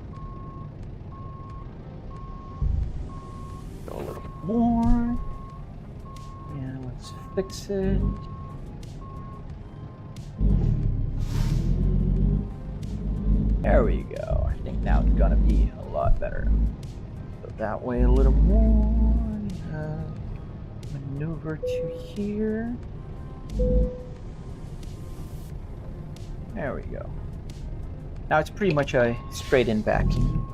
Go a little bit more. Yeah, let's fix it. There we go. I think now it's gonna be a lot better. Go that way a little more. Maneuver to here. There we go. Now it's pretty much a straight in backing.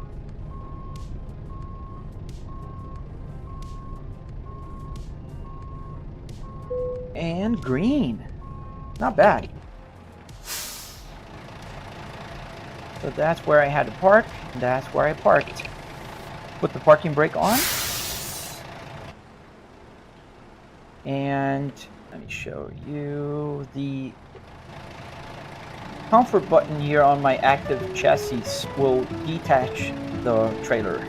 And green. Not bad. So that's where I had to park. That's where I parked. Put the parking brake on. And let me show you the comfort button here on my active chassis will detach the trailer.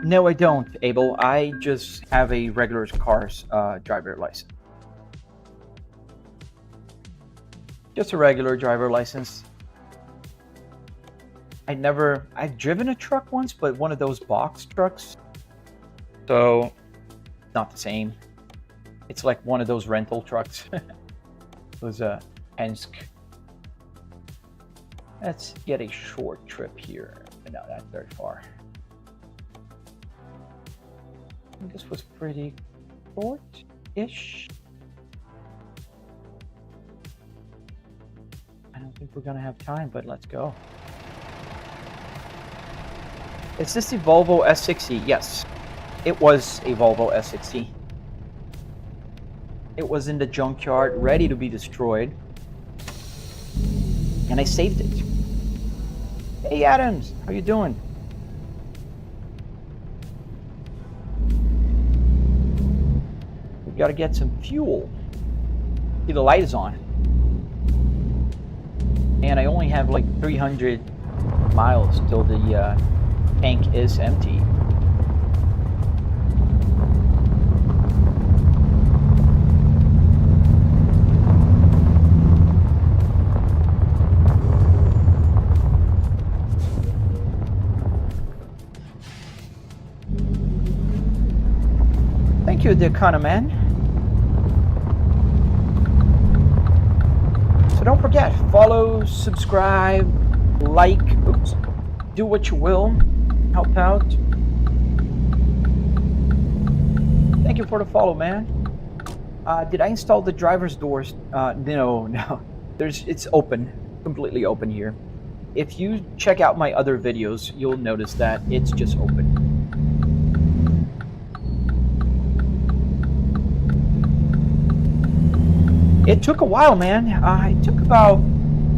No, I don't, Abel. I just have a regular car's driver license. Just a regular driver license. I've driven a truck once, but one of those box trucks. So, not the same. It's like one of those rental trucks. It was a Penske. Let's get a short trip here. No, that's very far. This was pretty short-ish. I don't think we're gonna have time, but let's go. Is this the Volvo S60? Yes, it was a Volvo S60. It was in the junkyard, ready to be destroyed, and I saved it. Hey Adams, how you doing? We gotta get some fuel. See, the light is on. And I only have like 300 miles till the tank is empty. Thank you, the Economan. So don't forget, follow, subscribe, like, do what you will, help out. Thank you for the follow, man. Did I install the driver's doors? No. It's open, completely open here. If you check out my other videos, you'll notice that it's just open. It took a while, man. It took about,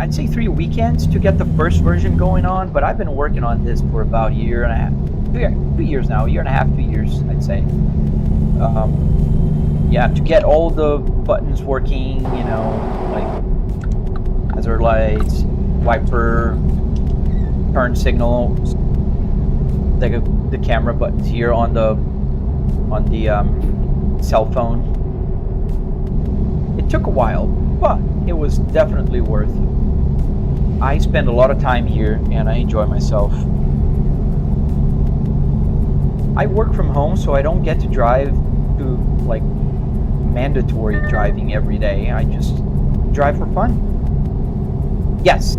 I'd say 3 weekends to get the first version going on, but I've been working on this for about a year and a half, 2 years now, a year and a half, 2 years, I'd say. Yeah, to get all the buttons working, you know, like hazard lights, wiper, turn signals, the camera buttons here on the cell phone. It took a while, but it was definitely worth it. I spend a lot of time here and I enjoy myself. I work from home, so I don't get to drive to like mandatory driving every day. I just drive for fun. Yes.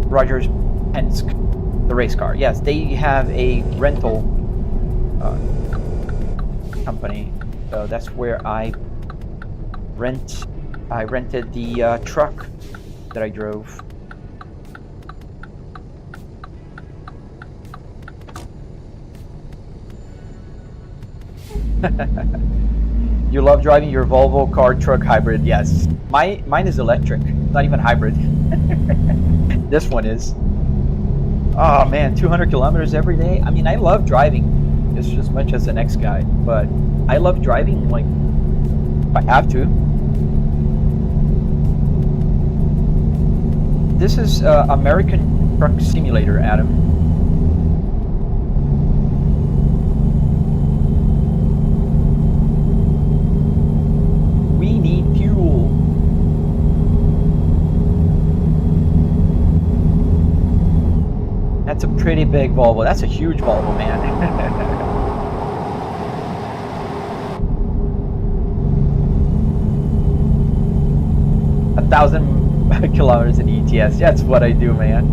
Rogers Penske, the race car. Yes, they have a rental company. So that's where I rented the truck that I drove. You love driving your Volvo car truck hybrid? Yes. Mine is electric, not even hybrid. This one is. Oh man, 200 kilometers every day. I mean, I love driving just as much as the next guy, but I love driving like if I have to. This is American Truck Simulator, Adam. We need fuel. That's a pretty big Volvo. That's a huge Volvo, man. 1,000 kilometers in ATS. That's what I do, man.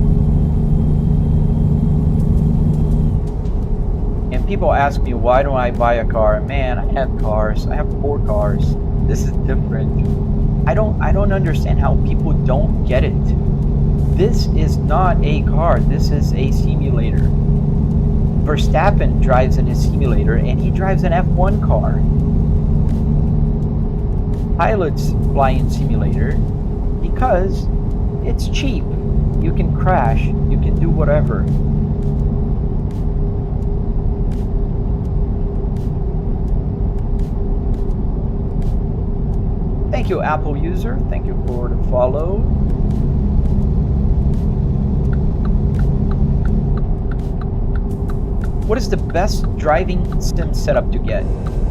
And people ask me, why don't I buy a car? Man, I have cars. I have 4 cars. This is different. I don't understand how people don't get it. This is not a car. This is a simulator. Verstappen drives in his simulator, and he drives an F1 car. Pilots fly in simulator because it's cheap. You can crash, you can do whatever. Thank you, Apple user. Thank you for the follow. What is the best driving sim setup to get?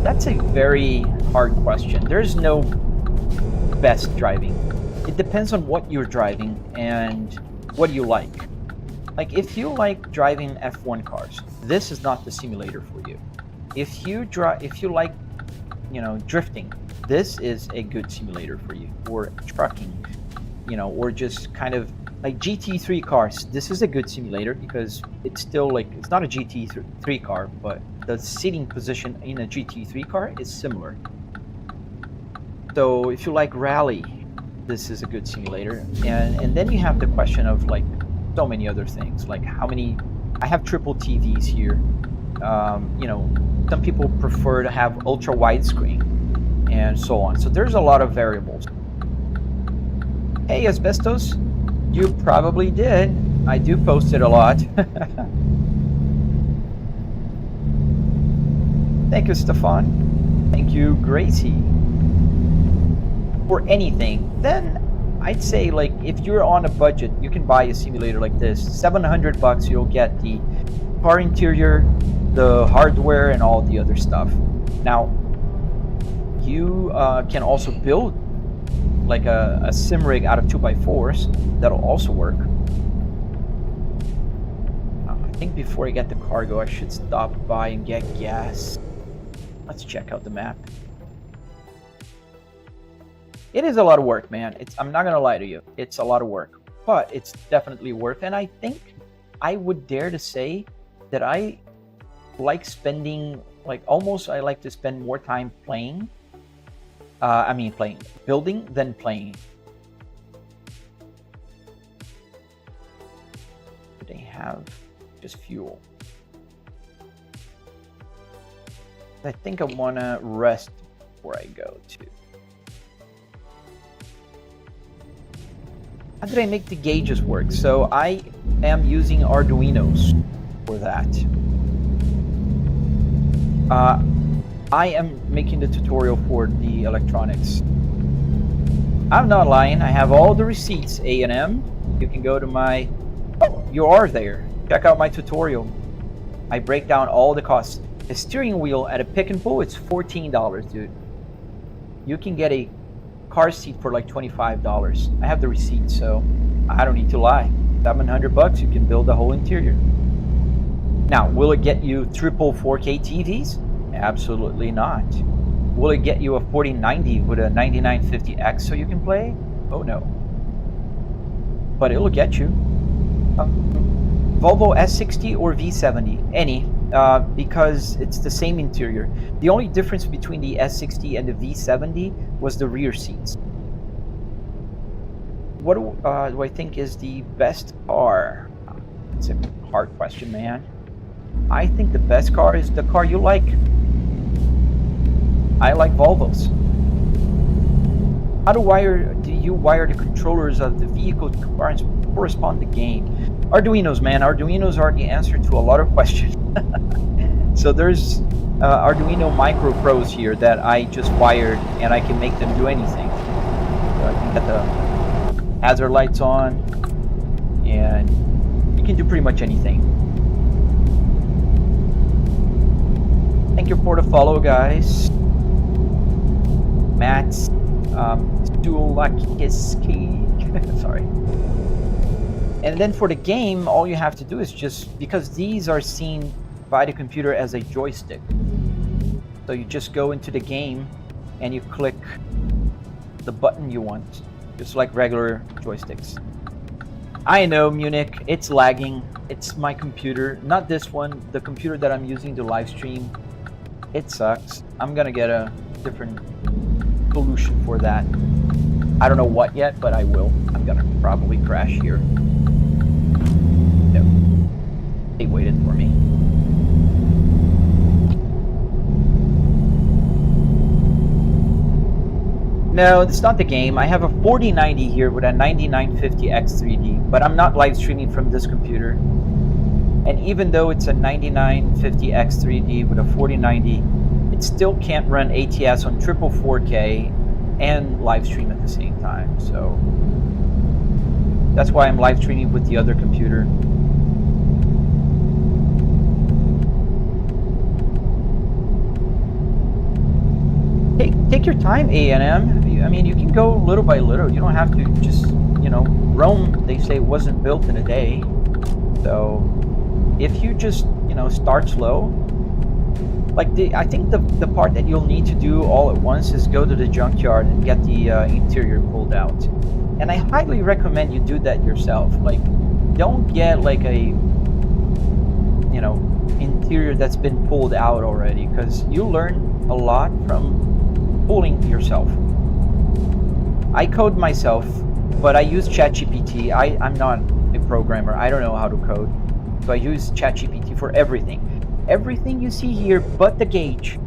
That's a very hard question. There's no best driving. It depends on what you're driving and what you like. Like if you like driving F1 cars, this is not the simulator for you. If you like, drifting, this is a good simulator for you. Or trucking, or just kind of like GT3 cars. This is a good simulator because it's still like, it's not a GT3 car, but the seating position in a GT3 car is similar. So if you like rally, this is a good simulator. And then you have the question of like so many other things, like how many, I have triple TVs here. Some people prefer to have ultra widescreen and so on. So there's a lot of variables. Hey, Asbestos, you probably did. I do post it a lot. Thank you, Stefan. Thank you, Gracie. For anything, then I'd say like if you're on a budget, you can buy a simulator like this. $700, you'll get the car interior, the hardware, and all the other stuff. Now, you can also build like a sim rig out of 2x4s. That'll also work. I think before I get the cargo, I should stop by and get gas. Let's check out the map. It is a lot of work, man. I'm not gonna lie to you. It's a lot of work, but it's definitely worth. And I think I would dare to say that I like spending, like almost I like to spend more time playing. Building than playing. Do they have just fuel? I think I wanna rest before I go too. How did I make the gauges work? So I am using Arduinos for that. I am making the tutorial for the electronics. I'm not lying. I have all the receipts, A&M. You can go to my... Oh, you are there. Check out my tutorial. I break down all the costs. A steering wheel at a pick and pull, it's $14, dude. You can get a car seat for like $25. I have the receipt, so I don't need to lie. $700, you can build the whole interior. Now, will it get you triple 4K TVs? Absolutely not. Will it get you a 4090 with a 9950X so you can play? Oh no. But it'll get you. Volvo S60 or V70? Any. Because it's the same interior. The only difference between the S60 and the V70 was the rear seats. What do I think is the best car? It's a hard question, man. I think the best car is the car you like. I like Volvos. How do you wire the controllers of the vehicle to correspond to the game? Arduinos, man. Arduinos are the answer to a lot of questions. So there's Arduino Micro Pros here that I just wired, and I can make them do anything. So I can get the hazard lights on, and you can do pretty much anything. Thank you for the follow, guys. Matt Stulakiski. Sorry. And then for the game, all you have to do is just, because these are seen by the computer as a joystick. So you just go into the game and you click the button you want, just like regular joysticks. I know, Munich, it's lagging. It's my computer, not this one, the computer that I'm using to live stream. It sucks. I'm gonna get a different solution for that. I don't know what yet, but I will. I'm gonna probably crash here. No. They waited for me. No, it's not the game. I have a 4090 here with a 9950X3D, but I'm not live streaming from this computer. And even though it's a 9950X3D with a 4090, it still can't run ATS on triple 4K and live stream at the same time. So that's why I'm live streaming with the other computer. Take your time, A&M. I mean, you can go little by little. You don't have to just, Rome, they say, wasn't built in a day. So if you just, start slow, like I think the part that you'll need to do all at once is go to the junkyard and get the interior pulled out. And I highly recommend you do that yourself. Like, don't get like a, interior that's been pulled out already, because you learn a lot from pulling yourself. I code myself, but I use ChatGPT. I'm not a programmer. I don't know how to code. So I use ChatGPT for everything. Everything you see here but the gauge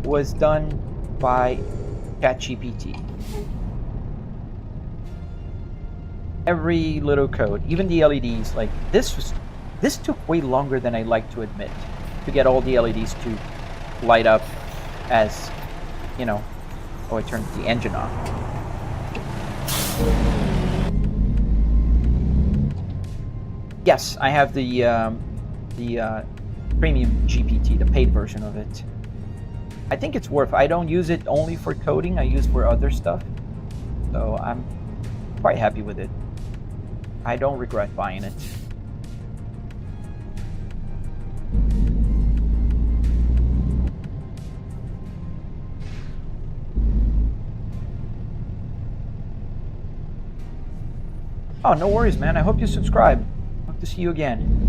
was done by ChatGPT. Every little code, even the LEDs, like this took way longer than I like to admit, to get all the LEDs to light up as, oh, I turned the engine off. Yes, I have the premium GPT, the paid version of it. I think it's worth. I don't use it only for coding. I use it for other stuff. So I'm quite happy with it. I don't regret buying it. Oh, no worries, man. I hope you subscribe. Hope to see you again.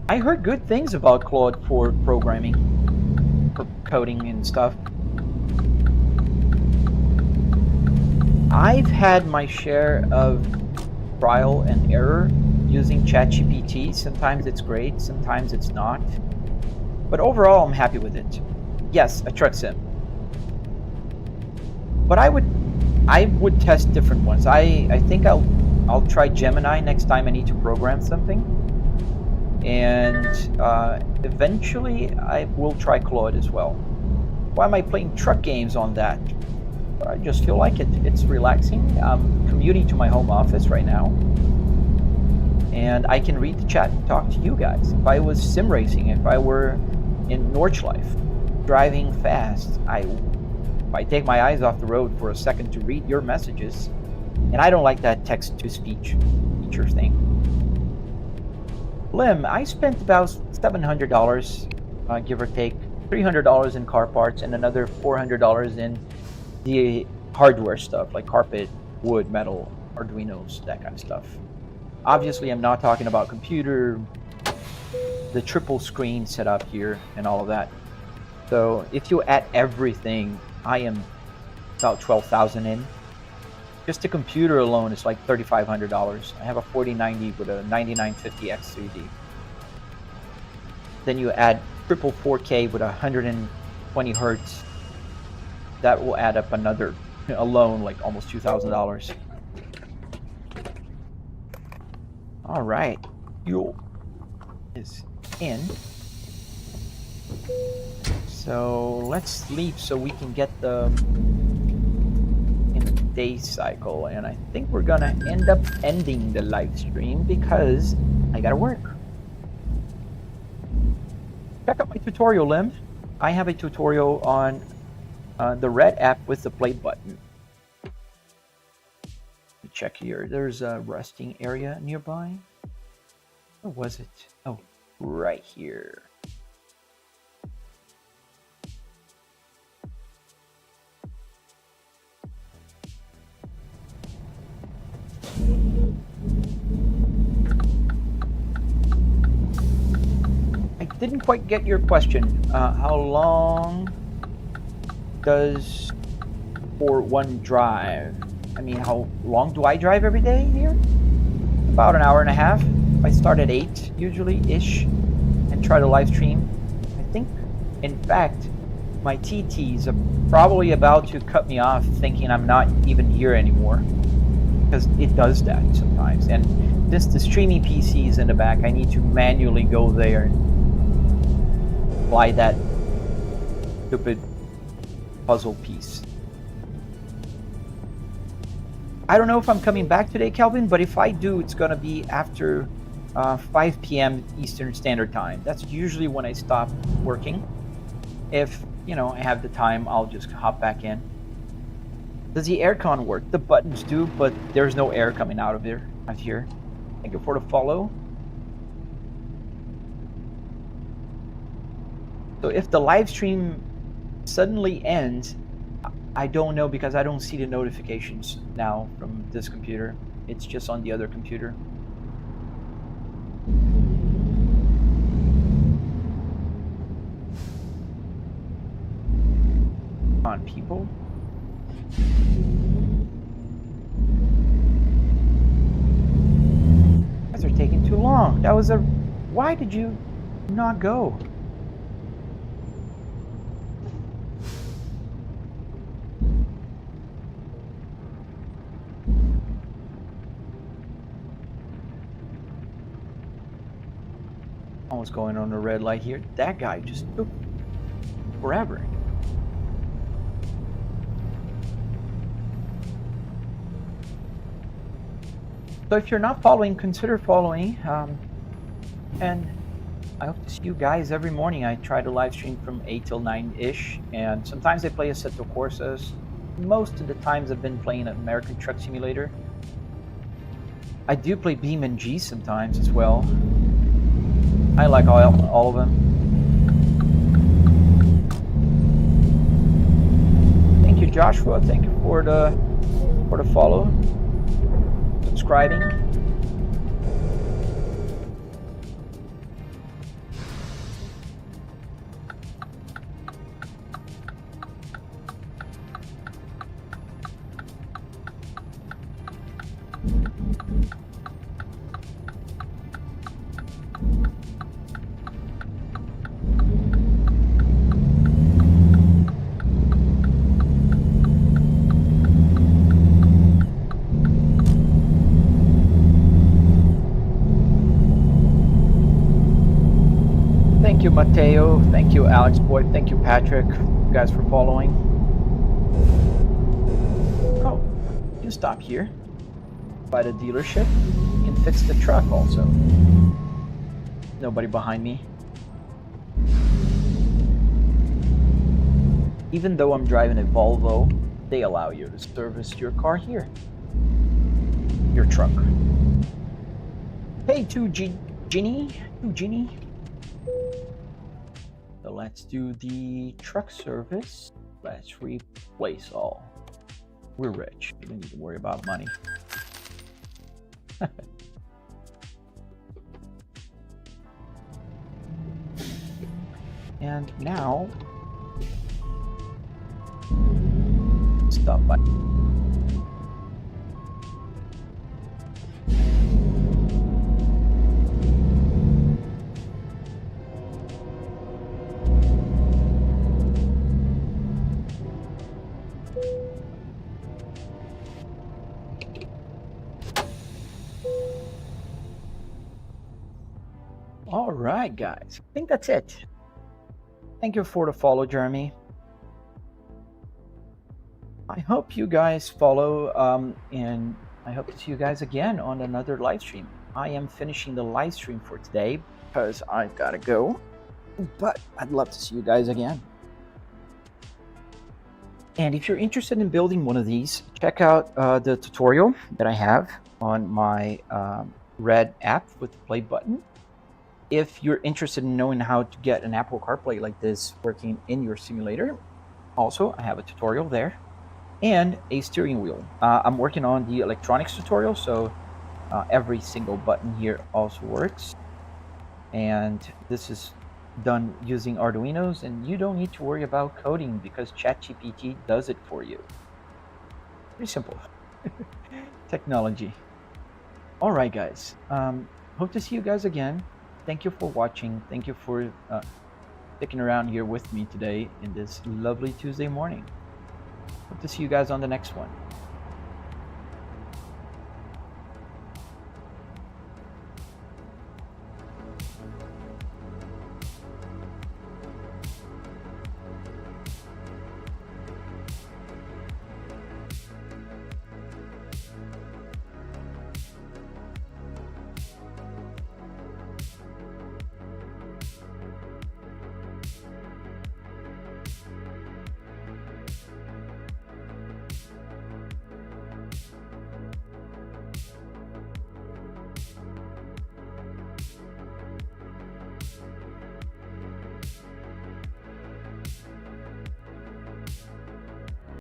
I heard good things about Claude for programming, for coding and stuff. I've had my share of trial and error using ChatGPT. Sometimes it's great, sometimes it's not. But overall, I'm happy with it. Yes, a truck sim. But I would test different ones. I think I'll try Gemini next time I need to program something. And eventually I will try Claude as well. Why am I playing truck games on that? I just feel like it. It's relaxing. I'm commuting to my home office right now, and I can read the chat and talk to you guys. If I was sim racing, if I were in Nordschleife, driving fast, if I take my eyes off the road for a second to read your messages, and I don't like that text-to-speech feature thing. Lim, I spent about $700, give or take, $300 in car parts, and another $400 in the hardware stuff, like carpet, wood, metal, Arduinos, that kind of stuff. Obviously, I'm not talking about computer, the triple screen setup here, and all of that. So if you add everything, I am about $12,000 in. Just the computer alone is like $3,500. I have a 4090 with a 9950 X3D. Then you add triple 4K with 120 hertz. That will add up another, alone, like almost $2,000. All right, fuel is in. So let's sleep so we can get the in the day cycle. And I think we're gonna end up ending the live stream because I gotta work. Check out my tutorial, Lim. I have a tutorial on the red app with the play button. Let me check here. There's a resting area nearby. Where was it? Oh, right here. I didn't quite get your question. How long does for one drive? I mean, how long do I drive every day here? About an hour and a half. I start at 8 usually-ish and try to live stream. I think, in fact, my TTs are probably about to cut me off thinking I'm not even here anymore, because it does that sometimes. And since the streaming PC is in the back, I need to manually go there. apply that stupid puzzle piece. I don't know if I'm coming back today, Kelvin, but if I do, it's gonna be after 5 p.m. Eastern Standard Time. That's usually when I stop working. If, you know, I have the time, I'll just hop back in. Does the aircon work? The buttons do, but there's no air coming out of there. Out here. Thank you for the follow. So if the live stream suddenly ends, I don't know, because I don't see the notifications now from this computer. It's just on the other computer. Come on, people. You guys are taking too long. That was a... Why did you not go? Almost going on the red light here. That guy just took forever. So if you're not following, consider following. And I hope to see you guys every morning. I try to live stream from 8 till 9-ish. And sometimes I play Assetto Corsas. Most of the times I've been playing American Truck Simulator. I do play Beam and G sometimes as well. I like all of them. Thank you, Joshua. Thank you for the follow. Subscribing. Thank you, Mateo. Thank you, Alex Boyd. Thank you, Patrick. You guys for following. Oh, you can stop here by the dealership. You can fix the truck also. Nobody behind me. Even though I'm driving a Volvo, they allow you to service your car here. Your truck. Hey, Ginny. So let's do the truck service. Let's replace all. We're rich. We don't need to worry about money. And now, stop by. All right, guys. I think that's it. Thank you for the follow, Jeremy. I hope you guys follow, and I hope to see you guys again on another live stream. I am finishing the live stream for today because I've got to go, but I'd love to see you guys again. And if you're interested in building one of these, check out the tutorial that I have on my red app with the play button. If you're interested in knowing how to get an Apple CarPlay like this working in your simulator, also I have a tutorial there, and a steering wheel. I'm working on the electronics tutorial, so every single button here also works. And this is done using Arduinos, and you don't need to worry about coding because ChatGPT does it for you. Pretty simple. Technology. All right, guys. Hope to see you guys again. Thank you for watching. Thank you for sticking around here with me today in this lovely Tuesday morning. Hope to see you guys on the next one.